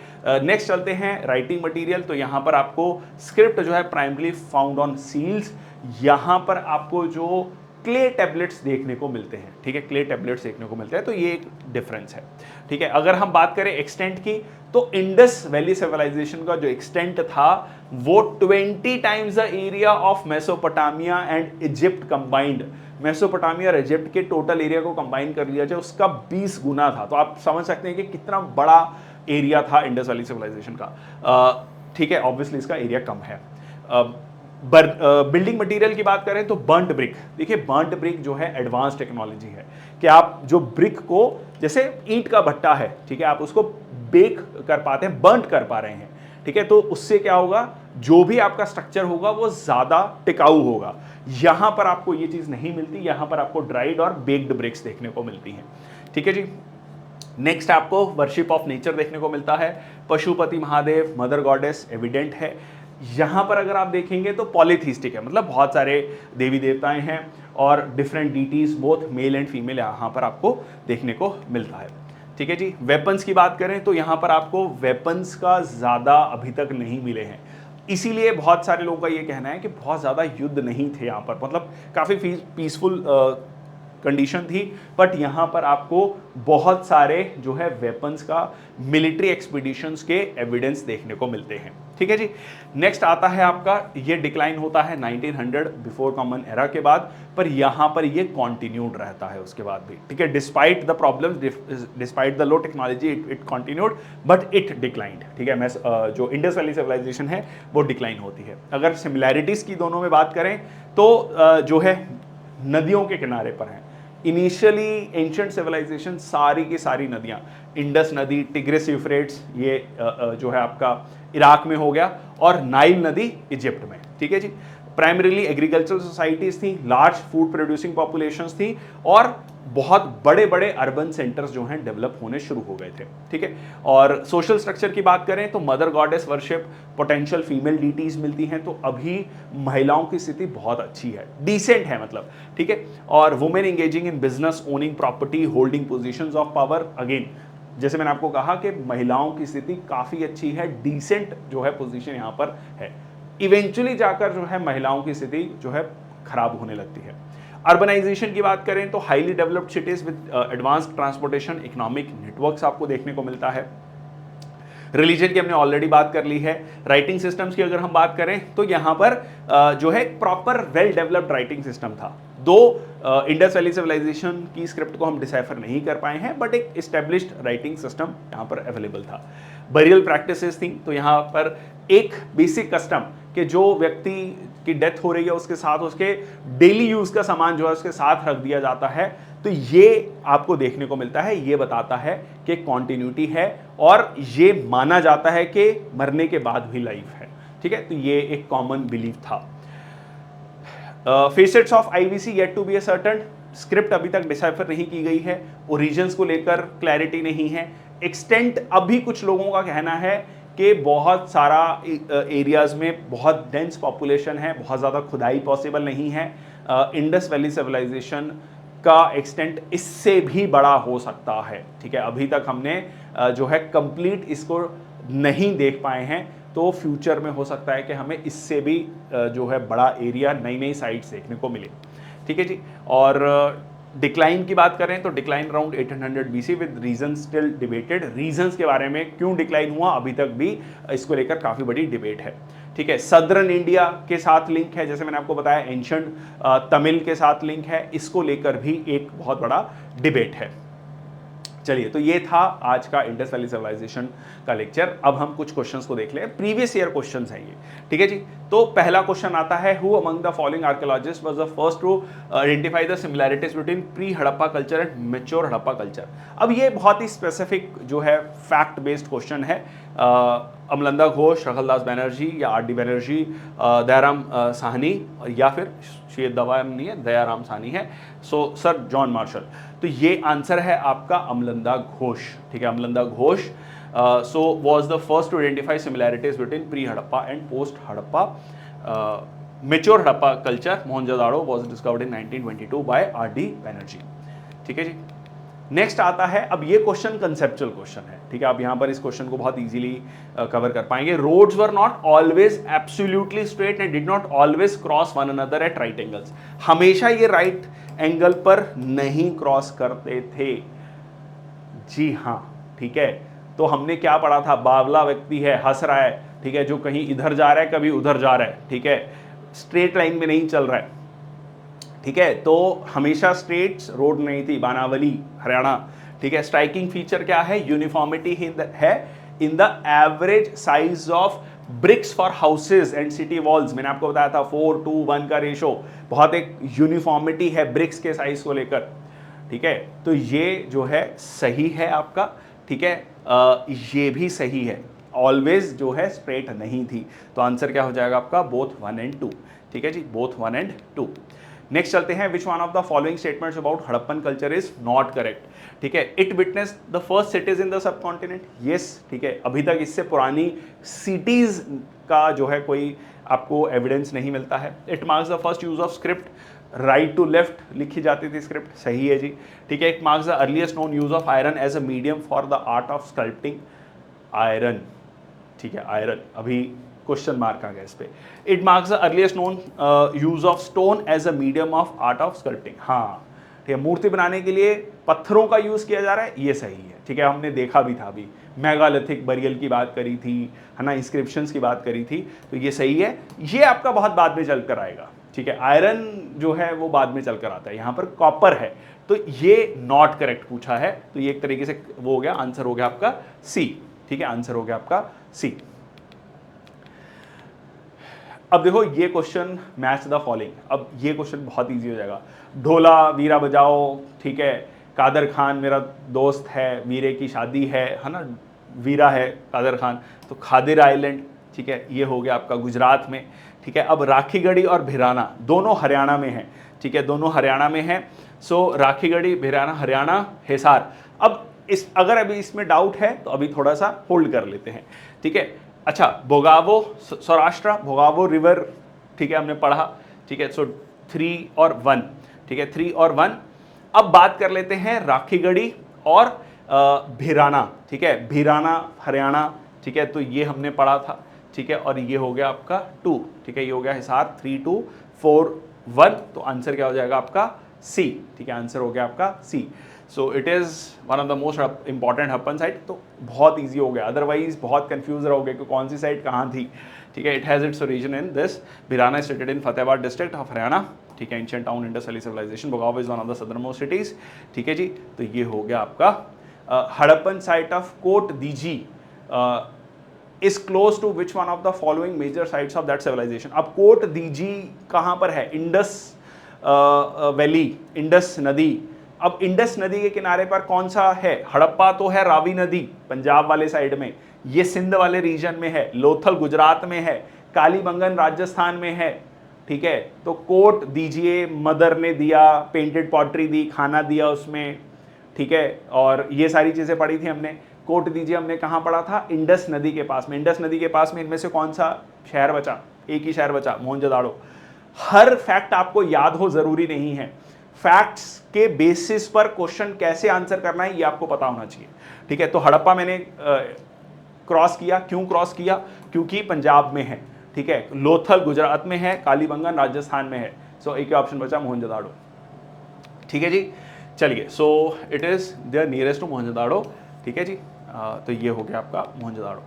नेक्स्ट चलते हैं राइटिंग मटेरियल। तो यहाँ पर आपको स्क्रिप्ट जो है प्राइमरी फाउंड ऑन सील्स, यहाँ पर आपको जो क्ले टैबलेट्स देखने को मिलते हैं, ठीक है, क्ले टैबलेट्स देखने को मिलते हैं। तो ये एक डिफरेंस है, ठीक है। अगर हम बात करें एक्सटेंट की, तो इंडस वैली सिविलाइजेशन का जो एक्सटेंट था वो 20 times the area of Mesopotamia and Egypt combined. Mesopotamia और इजिप्ट के टोटल एरिया को कंबाइन कर लिया जाए उसका 20 गुना था। तो आप समझ सकते हैं कि कितना बड़ा एरिया था इंडस वैली सिविलाइजेशन का, ठीक है। ऑब्वियसली इसका एरिया कम है। बिल्डिंग मटेरियल की बात करें तो बर्न्ट ब्रिक, देखिए बर्न्ट ब्रिक जो है एडवांस टेक्नोलॉजी है कि आप जो ब्रिक को, जैसे ईंट का भट्टा है, ठीक है, आप उसको बेक कर पाते हैं, बर्न्ट कर पा रहे हैं, ठीक है। तो उससे क्या होगा, जो भी आपका स्ट्रक्चर होगा वो ज्यादा टिकाऊ होगा। यहां पर आपको ये चीज नहीं मिलती, यहां पर आपको ड्राइड और बेक्ड ब्रिक्स देखने को मिलती हैं, ठीक है जी। नेक्स्ट आपको वर्शिप ऑफ नेचर देखने को मिलता है। Pashupati Mahadev, mother goddess evident है। यहाँ पर अगर आप देखेंगे तो पॉलीथीस्टिक है, मतलब बहुत सारे देवी देवताएं हैं और different deities both male and female यहाँ पर आपको देखने को मिलता है, ठीक है जी। वेपन्स की बात करें तो यहाँ पर आपको वेपन्स का ज़्यादा अभी तक नहीं मिले हैं, इसीलिए बहुत सारे लोगों का ये कहना है कि बहुत ज़्यादा युद्ध नहीं थे यहाँ पर, मतलब काफ़ी पीसफुल कंडीशन थी। बट यहाँ पर आपको बहुत सारे जो है वेपन्स का, मिलिट्री एक्सपीडिशंस के एविडेंस देखने को मिलते हैं, ठीक है जी। नेक्स्ट आता है आपका, ये डिक्लाइन होता है 1900 बिफोर कॉमन एरा के बाद, पर यहाँ पर ये कॉन्टिन्यूड रहता है उसके बाद भी, ठीक है। Despite the problems, despite the low technology, it continued but it declined, ठीक है। जो इंडस वैली सिविलाइजेशन है वो डिक्लाइन होती है। अगर सिमिलैरिटीज की दोनों में बात करें तो जो है नदियों के किनारे पर हैं। इनिशियली एंशिएंट सिविलाइजेशन सारी की सारी नदियां, इंडस नदी, टिग्रिस यूफ्रेट्स, ये जो है आपका इराक में हो गया, और नाइल नदी इजिप्ट में। ठीक है जी। प्राइमरीली एग्रीकल्चरल सोसाइटीज थी, लार्ज फूड प्रोड्यूसिंग पॉपुलेशंस थी, और बहुत बड़े बड़े अर्बन सेंटर्स जो हैं डेवलप होने शुरू हो गए थे। ठीक है। और सोशल स्ट्रक्चर की बात करें तो mother goddess worship, potential female deities मिलती हैं, तो अभी महिलाओं की स्थिति बहुत अच्छी है, डिसेंट है मतलब। ठीक है। और women engaging in business, owning property, holding positions of power, again जैसे मैंने आपको कहा कि महिलाओं की स्थिति काफी अच्छी है, डिसेंट जो है पोजीशन यहां पर है। इवेंचुअली जाकर जो है महिलाओं की स्थिति जो है खराब होने लगती है। अर्बनाइजेशन की बात करें तो highly developed cities with advanced transportation, economic networks आपको देखने को मिलता है। रिलीजन की हमने ऑलरेडी बात कर ली है। राइटिंग सिस्टम्स की अगर हम बात करें तो यहाँ पर जो है proper well developed writing system था। दो इंडस वैली सिविलाइजेशन की स्क्रिप्ट को हम डिसाइफर नहीं कर पाए हैं, बट एक एस्टेब्लिश्ड राइटिंग सिस्टम यहाँ पर अवेलेबल था। बरियल प्रैक्टिसेस थी, तो यहाँ पर एक बेसिक कस्टम कि जो व्यक्ति की डेथ हो रही है उसके साथ उसके डेली यूज का सामान जो है उसके साथ रख दिया जाता है, तो ये आपको देखने को मिलता है। ये बताता है कि कॉन्टिन्यूटी है, और ये माना जाता है कि मरने के बाद भी लाइफ है। ठीक है। तो ये एक कॉमन बिलीफ था। Facets of IVC yet to be ascertain, script अभी तक डिसाइफर नहीं की गई है, ओरिजिन्स को लेकर क्लैरिटी नहीं है। एक्सटेंट अभी कुछ लोगों का कहना है कि बहुत सारा एरियाज में बहुत डेंस पॉपुलेशन है, बहुत ज़्यादा खुदाई पॉसिबल नहीं है। इंडस वैली सिविलाइजेशन का एक्सटेंट इससे भी बड़ा हो सकता है। ठीक है। अभी तक हमने जो है कंप्लीट इसको नहीं देख पाए हैं, तो फ्यूचर में हो सकता है कि हमें इससे भी जो है बड़ा एरिया, नई नई साइट्स देखने को मिले। ठीक है जी। और डिक्लाइन की बात करें तो decline around 800 BC with reason still debated. Reasons के बारे में क्यों डिक्लाइन हुआ अभी तक भी इसको लेकर काफ़ी बड़ी डिबेट है। ठीक है। सदर्न इंडिया के साथ लिंक है, जैसे मैंने आपको बताया एंशिएंट तमिल के साथ लिंक है, इसको लेकर भी एक बहुत बड़ा डिबेट है। चलिए, तो ये था आज का इंडस वैली सिविलाइजेशन का लेक्चर। अब हम कुछ क्वेश्चंस को देख लें, प्रीवियस ईयर क्वेश्चंस हैं ये। ठीक है जी। तो पहला क्वेश्चन आता है, who among the following archaeologist was the first to identify the similarities between pre Harappa culture and mature Harappa culture. अब ये बहुत ही स्पेसिफिक जो है फैक्ट बेस्ड क्वेश्चन है। अमलंदा घोष, रखलदास बैनर्जी या आर डी बैनर्जी, दयाराम साहनी, या फिर शेर दवा नहीं है, दयाराम साहनी है, सो सर जॉन मार्शल। तो ये आंसर है आपका अमलंदा घोष। ठीक है। Amalananda Ghosh so was the first to identify similarities between pre Harappa and post Harappa mature Harappa culture Mohenjodaro was discovered in 1922 by R D Banerjee. ठीक है जी। नेक्स्ट आता है, अब ये क्वेश्चन कंसेप्चुअल क्वेश्चन है। ठीक है। आप यहां पर इस क्वेश्चन को बहुत इजीली कवर कर पाएंगे। Roads were not always absolutely straight and did not always cross one another at right angles. हमेशा ये राइट एंगल पर नहीं क्रॉस करते थे। जी हाँ। ठीक है। तो हमने क्या पढ़ा था, बावला व्यक्ति है, हंस रहा है, ठीक है, जो कहीं इधर जा रहा है कभी उधर जा रहा है, ठीक है, स्ट्रेट लाइन में नहीं चल रहा है। ठीक है। तो हमेशा स्ट्रेट रोड नहीं थी, बानावली हरियाणा। ठीक है। स्ट्राइकिंग फीचर क्या है, यूनिफॉर्मिटी है in the average size of BRICS for houses and city walls. मैंने आपको बताया था 4:1 का रेशो, बहुत एक यूनिफॉर्मिटी है ब्रिक्स के साइज को लेकर। ठीक है। तो ये जो है सही है आपका। ठीक है। ये भी सही है, ऑलवेज जो है स्ट्रेट नहीं थी। तो आंसर क्या हो जाएगा आपका, बोथ 1 and 2। ठीक है जी, बोथ 1 and 2। नेक्स्ट चलते हैं, विच one of the following statements about Harappan culture is not correct. ठीक है। It witness the first cities in the sub continent. Yes. ठीक है। अभी तक इससे पुरानी सिटीज का जो है कोई आपको एविडेंस नहीं मिलता है। It marks the first use of script, right to left लिखी जाती थी स्क्रिप्ट, सही है जी। ठीक है। It marks the earliest known use of iron as a medium for the art of sculpting. Iron, ठीक है, आयरन, अभी क्वेश्चन मार्क आ गया इस पे। It marks the earliest known use of stone as a medium of art of sculpting. हाँ, ठीक है, मूर्ति बनाने के लिए पत्थरों का यूज किया जा रहा है, ये सही है। ठीक है। हमने देखा भी था, अभी मेगालिथिक बरियल की बात करी थी, है ना, इंस्क्रिप्शंस की बात करी थी, तो ये सही है। ये आपका बहुत बाद में चल कर आएगा। ठीक है। आयरन जो है वो बाद में चलकर आता है, यहाँ पर कॉपर है, तो ये नॉट करेक्ट पूछा है। तो ये एक तरीके से वो हो गया, आंसर हो गया आपका सी। ठीक है। आंसर हो गया आपका सी। अब देखो ये क्वेश्चन मैच द फॉलोइंग, अब ये क्वेश्चन बहुत इजी हो जाएगा। ढोला वीरा बजाओ, ठीक है, कादर खान मेरा दोस्त है, वीरे की शादी है ना, वीरा है कादर खान, तो खादिर आइलैंड, ठीक है, ये हो गया आपका गुजरात में, ठीक है। अब राखीगढ़ी और भिराना दोनों हरियाणा में है, ठीक है, दोनों हरियाणा में है। सो राखीगढ़ी भिराना हरियाणा, हिसार। अब इस अगर अभी इसमें डाउट है तो अभी थोड़ा सा होल्ड कर लेते हैं, ठीक है। अच्छा, भोगावो सौराष्ट्र, भोगावो रिवर, ठीक है, हमने पढ़ा, ठीक है। सो 3 और 1, ठीक है, 3 और 1। अब बात कर लेते हैं राखीगढ़ी और भिराना, ठीक है, भिराना हरियाणा, ठीक है, तो ये हमने पढ़ा था, ठीक है। और ये हो गया आपका 2, ठीक है, ये हो गया हिसार 3, 2, 4, 1। तो आंसर क्या हो जाएगा आपका सी, ठीक है, आंसर हो गया आपका C. So it is one of the most important Harappan site. तो बहुत ईजी हो गया, अदरवाइज बहुत कंफ्यूज रहोगे कि कौन सी साइट कहाँ थी, ठीक है। It has its origin in this, Bhirrana sited in Fatehabad district of Haryana, ठीक है, ancient town Indus valley civilization, Bhogavo is one of the southern most cities, ठीक है जी। तो ये हो गया आपका Harappan site of Kot Diji is close to which one of the following major sites of that civilization. अब कोट दीजी कहाँ पर है? इंडस वैली, इंडस नदी। अब इंडस नदी के किनारे पर कौन सा है? हड़प्पा तो है रावी नदी पंजाब वाले साइड में, ये सिंध वाले रीजन में है, लोथल गुजरात में है, कालीबंगन राजस्थान में है, ठीक है। तो कोट दीजिए, मदर ने दिया, पेंटेड पॉटरी दी, खाना दिया उसमें, ठीक है, और ये सारी चीज़ें पढ़ी थी हमने। कोट दीजिए हमने कहाँ पढ़ा था? इंडस नदी के पास में। इंडस नदी के पास में इनमें से कौन सा शहर बचा? एक ही शहर बचा, मोहनजोदाड़ो। हर फैक्ट आपको याद हो जरूरी नहीं है, फैक्ट्स के बेसिस पर क्वेश्चन कैसे आंसर करना है ये आपको पता होना चाहिए, ठीक है। तो हड़प्पा मैंने क्रॉस किया, क्यों क्रॉस किया? क्योंकि पंजाब में है, ठीक है, लोथल गुजरात में है, कालीबंगन राजस्थान में है। सो एक ऑप्शन बचा मोहनजोदाड़ो, ठीक है जी। चलिए, so it is there nearest to Mohenjodaro, ठीक है जी। तो ये हो गया आपका Mohenjodaro.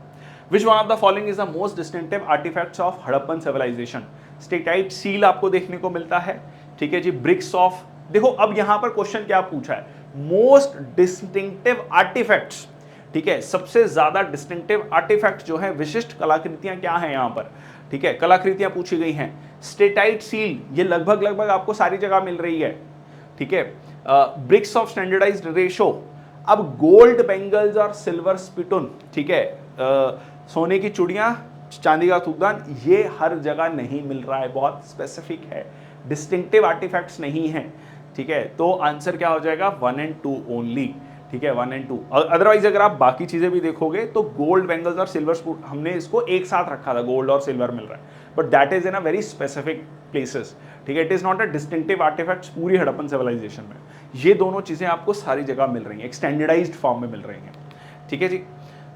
Which one of the following is the most distinctive artifacts of Harappan civilization? Steatite seal आपको देखने को मिलता है, ठीक है जी। ब्रिक्स ऑफ, देखो अब यहां पर क्वेश्चन क्या पूछा है? मोस्ट डिस्टिंक्टिव आर्टिफैक्ट्स, ठीक है, सबसे ज्यादा डिस्टिंक्टिव आर्टिफैक्ट जो है, विशिष्ट कलाकृतियां क्या हैं यहां पर, ठीक है, कलाकृतियां पूछी गई हैं। स्टेटाइट सील ये लगभग आपको सारी जगह मिल रही है, ठीक है। ब्रिक्स ऑफ स्टैंडर्डाइज्ड रेशो, अब गोल्ड बेंगल्स और सिल्वर स्पिटून, ठीक है, सोने की चूड़ियां, चांदी का थूकदान, ये हर जगह नहीं मिल रहा है, बहुत स्पेसिफिक है, डिस्टिंक्टिव आर्टिफैक्ट्स नहीं है, ठीक है। तो आंसर क्या हो जाएगा? 1 और 2 ओनली, ठीक है, 1 और 2। अदरवाइज अगर आप बाकी चीजें भी देखोगे तो गोल्ड बेंगल्स और सिल्वर स्पून, हमने इसको एक साथ रखा था, गोल्ड और सिल्वर मिल रहा है, but that is in a very specific places, ठीक है। It is not a distinctive artifacts पूरी हड़प्पन सिविलाइजेशन में। ये दोनों चीजें आपको सारी जगह मिल रही हैं, एक स्टैंडर्डाइज्ड फॉर्म में मिल रही हैं, ठीक है जी।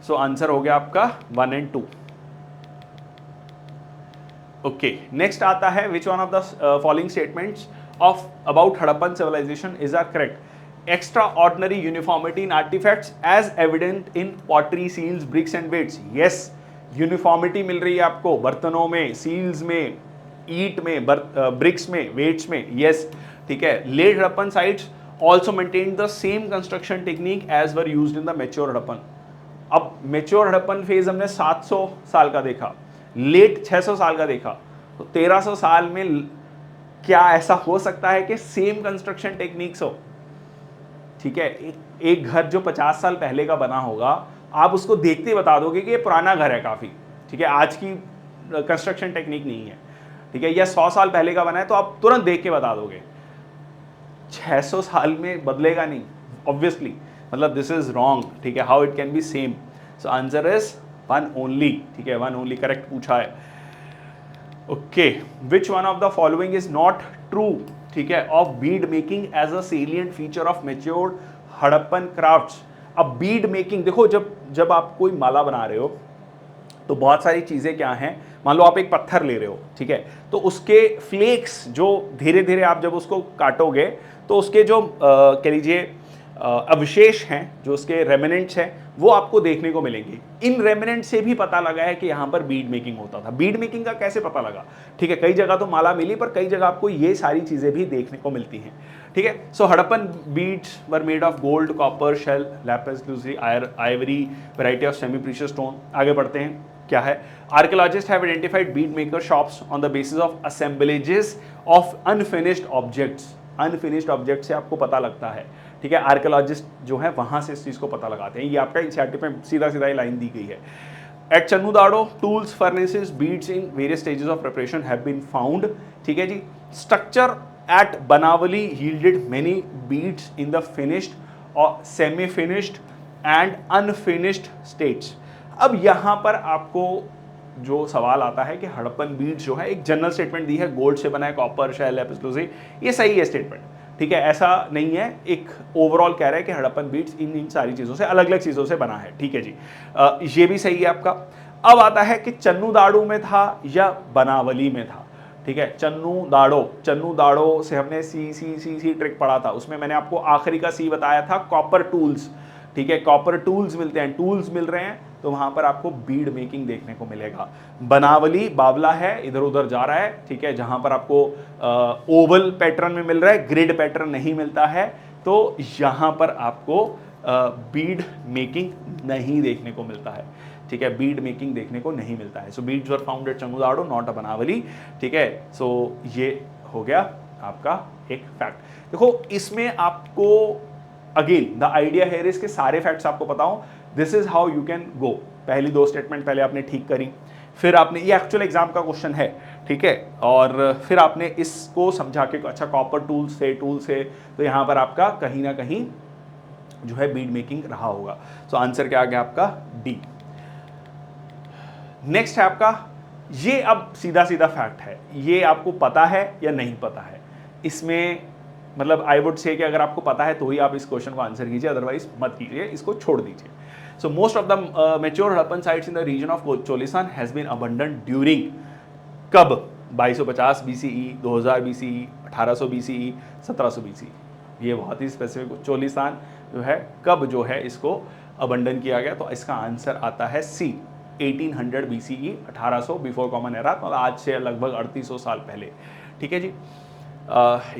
सो आंसर हो गया आपका 1 और 2। ओके, नेक्स्ट आता है which one of the following statements of about Harappan civilization is are correct? Extraordinary uniformity in artifacts as evident in pottery, seals, bricks and weights. Yes, uniformity मिल रही है आपको बर्तनों में, सील्स में, ईट में, ब्रिक्स में, वेट्स में, यस, ठीक है। Late Harappan sites also maintain the same construction technique as were used in the mature Harappan. अब मेच्योर हड़प्पन फेज हमने 700 साल का देखा, लेट 600 साल का देखा, तो 1300 साल में क्या ऐसा हो सकता है कि सेम कंस्ट्रक्शन टेक्निक्स हो? ठीक है, एक घर जो 50 साल पहले का बना होगा, आप उसको देखते ही बता दोगे कि ये पुराना घर है काफ़ी, ठीक है, आज की कंस्ट्रक्शन टेक्निक नहीं है, ठीक है। या 100 साल पहले का बना है तो आप तुरंत देख के बता दोगे। 600 साल में बदलेगा नहीं, ऑब्वियसली, मतलब दिस इज रॉन्ग, ठीक है। How it can be same? So answer is 1 only, ठीक है, 1 ओनली करेक्ट पूछा है। Okay, which one of the following is not true, ठीक है, of bead making as a salient feature of matured Harappan crafts? अब bead making, देखो जब आप कोई माला बना रहे हो तो बहुत सारी चीज़ें क्या हैं, मान लो आप एक पत्थर ले रहे हो, ठीक है, तो उसके फ्लेक्स जो धीरे धीरे आप जब उसको काटोगे तो उसके जो कह लीजिए अवशेष हैं, जो उसके रेमिनेंट्स हैं, वो आपको देखने को मिलेंगे। इन रेमिनेंट से भी पता लगा है कि यहाँ पर बीड मेकिंग होता था। बीड मेकिंग का कैसे पता लगा? ठीक है, कई जगह तो माला मिली, पर कई जगह आपको ये सारी चीज़ें भी देखने को मिलती हैं। ठीक है, so Harappan beads were made of gold, copper, shell, lapis lazuli, ivory, variety of semi precious stone. आगे बढ़ते हैं, क्या है? Archaeologists have identified bead maker shops on the basis of assemblages of unfinished objects. Unfinished object से आपको पता लगता है। ठीक है, आर्कियोलॉजिस्ट जो है वहां से इस चीज को पता लगाते हैं। ये आपका एनसीईआरटी पे सीधा सीधा लाइन दी गई है। At Chanhudaro tools, furnaces, beads in various stages of preparation have been found. ठीक है जी। Structure at Banawali yielded many beads in the finished or semi finished and unfinished states। अब यहां पर आपको जो सवाल आता है कि हड़प्पन बीड्स जो है, एक जनरल स्टेटमेंट दी है, गोल्ड से बना है, कॉपर, शेल, लैपिस lazuli, ये सही है स्टेटमेंट। ठीक है, ऐसा नहीं है, एक ओवरऑल कह रहा है कि हड़प्पन बीड्स इन सारी चीजों से, अलग अलग चीजों से बना है। ठीक है जी, ये भी सही है आपका। अब आता है कि चन्नूदाड़ो में था या बनावली में था। ठीक है, चन्नूदाड़ो से हमने सी ट्रिक पढ़ा था, उसमें मैंने आपको आखिरी का सी बताया था, कॉपर टूल्स। ठीक है, कॉपर टूल्स मिलते हैं, टूल्स मिल रहे हैं, तो वहां पर आपको बीड मेकिंग देखने को मिलेगा। बनावली बावला है, इधर उधर जा रहा है। ठीक है, जहां पर आपको ओवल पैटर्न में मिल रहा है, ग्रिड पैटर्न नहीं मिलता है, तो यहां पर आपको बीड मेकिंग नहीं देखने को मिलता है। ठीक है, बीड मेकिंग देखने को नहीं मिलता है। So beads were found at Chanhudaro, not a Banawali. ठीक है, सो ये हो गया आपका एक फैक्ट। देखो, इसमें आपको अगेन द आइडिया है इसके सारे फैक्ट्स आपको पता हो, this is how you can go. पहली दो स्टेटमेंट पहले आपने ठीक करी, फिर आपने, ये एक्चुअल एग्जाम का क्वेश्चन है। ठीक है, और फिर आपने इसको समझा के, अच्छा कॉपर टूल्स से, तो यहां पर आपका कहीं ना कहीं जो है बीड मेकिंग रहा होगा। सो आंसर क्या आ गया आपका? डी। नेक्स्ट है आपका, ये अब सीधा सीधा फैक्ट है, ये आपको पता है या नहीं पता है। इसमें मतलब आई वुड से कि अगर आपको पता है तो ही आप इस क्वेश्चन को आंसर कीजिए, अदरवाइज मत कीजिए, इसको छोड़ दीजिए। So most of the mature Harappan sites in the region of Cholistan has been abundant during कब? 2250 BCE, 2000 BCE, 1800 BCE, 1700 BCE। ये बहुत ही स्पेसिफिक, चोलिसान जो है कब जो है इसको अबंडन किया गया, तो इसका आंसर आता है सी, 1800 BCE, 1800 बिफोर कॉमन एरा, मतलब आज से लगभग 3800 साल पहले। ठीक है जी,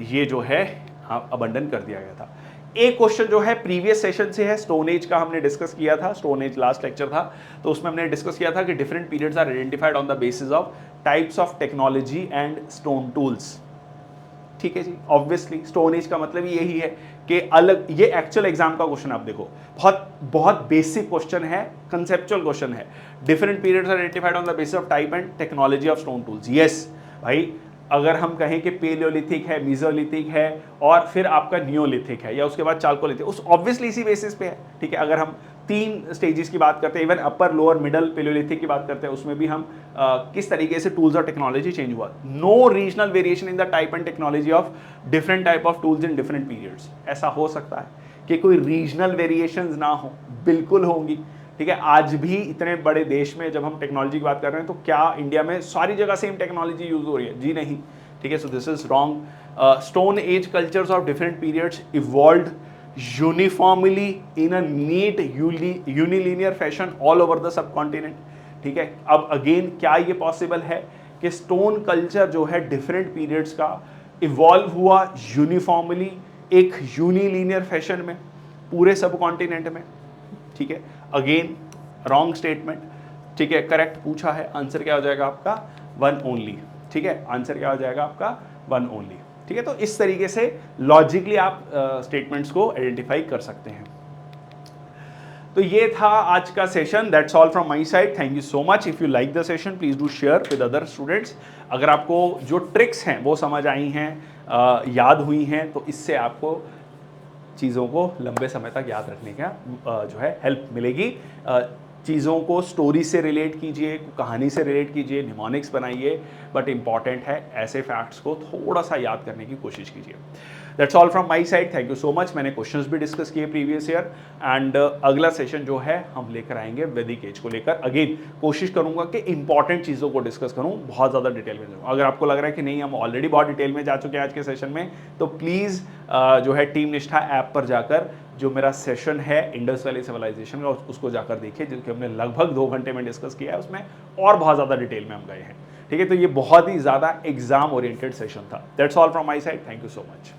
ये जो है अबंडन कर दिया गया था। एक क्वेश्चन जो है प्रीवियस सेशन से है, स्टोन एज का हमने डिस्कस किया था, स्टोन एज लास्ट लेक्चर था, तो उसमें हमने डिस्कस किया था कि different periods are identified on the basis of types of technology and stone tools. ठीक है जी, ऑब्वियसली स्टोन एज का मतलब यही है कि अलग, ये एक्चुअल एग्जाम का क्वेश्चन आप देखो, बहुत बहुत बेसिक क्वेश्चन है, कंसेप्चुअल क्वेश्चन है। Different periods are identified on the basis of type and technology of stone tools. Yes भाई, अगर हम कहें कि पेलियोलिथिक है, मीजोलिथिक है, और फिर आपका नियोलिथिक है, या उसके बाद चाल्कोलिथिक, उस ऑब्वियसली इसी बेसिस पे है। ठीक है, अगर हम 3 स्टेजेस की बात करते हैं, इवन अपर, लोअर, मिडल पेलियोलिथिक की बात करते हैं, उसमें भी हम किस तरीके से टूल्स और टेक्नोलॉजी चेंज हुआ। No regional variation in the type and technology of different type of tools in different periods. ऐसा हो सकता है कि कोई रीजनल वेरिएशंस ना हो, बिल्कुल होंगी। ठीक है, आज भी इतने बड़े देश में जब हम टेक्नोलॉजी की बात कर रहे हैं, तो क्या इंडिया में सारी जगह सेम टेक्नोलॉजी यूज हो रही है? जी नहीं। ठीक है, so this is wrong. Stone age cultures of different periods evolved uniformly in a neat unilinear fashion all over the subcontinent. ठीक है, अब अगेन क्या ये पॉसिबल है कि स्टोन कल्चर जो है डिफरेंट पीरियड्स का इवॉल्व हुआ यूनिफॉर्मली, एक यूनिलीनियर फैशन में पूरे सब कॉन्टिनेंट में? ठीक है, अगेन रॉन्ग स्टेटमेंट। ठीक है, करेक्ट पूछा है, आंसर क्या हो जाएगा आपका? 1 ओनली। ठीक है, आंसर क्या हो जाएगा आपका? 1 ओनली। ठीक है, तो इस तरीके से लॉजिकली आप स्टेटमेंट्स को आइडेंटिफाई कर सकते हैं। तो ये था आज का session, that's all from my side. Thank you so much. If you like the session please do share with other students. अगर आपको जो ट्रिक्स हैं वो समझ आई हैं, याद हुई हैं, तो इससे आपको चीज़ों को लंबे समय तक याद रखने का जो है हेल्प मिलेगी। चीज़ों को स्टोरी से रिलेट कीजिए, कहानी से रिलेट कीजिए, निमोनिक्स बनाइए, बट इम्पॉर्टेंट है ऐसे फैक्ट्स को थोड़ा सा याद करने की कोशिश कीजिए। That's all from my side, thank you so much. मैंने क्वेश्चंस भी डिस्कस किए प्रीवियस ईयर एंड अगला सेशन जो है हम लेकर आएंगे वैदिक एज को लेकर। अगेन कोशिश करूंगा कि इंपॉर्टेंट चीज़ों को डिस्कस करूं, बहुत ज़्यादा डिटेल में जाऊँ। अगर आपको लग रहा है कि नहीं हम ऑलरेडी बहुत डिटेल में जा चुके हैं आज के सेशन में, तो प्लीज़ जो है टीम निष्ठा ऐप पर जाकर जो मेरा सेशन है इंडस वैली सिविलाइजेशन का उसको जाकर देखिए, जिसके हमने लगभग 2 घंटे में डिस्कस किया है। उसमें और बहुत ज़्यादा डिटेल में हम गए हैं। ठीक है, तो ये बहुत ही ज़्यादा एग्जाम ओरिएंटेड सेशन था। That's all from my side, thank you so much.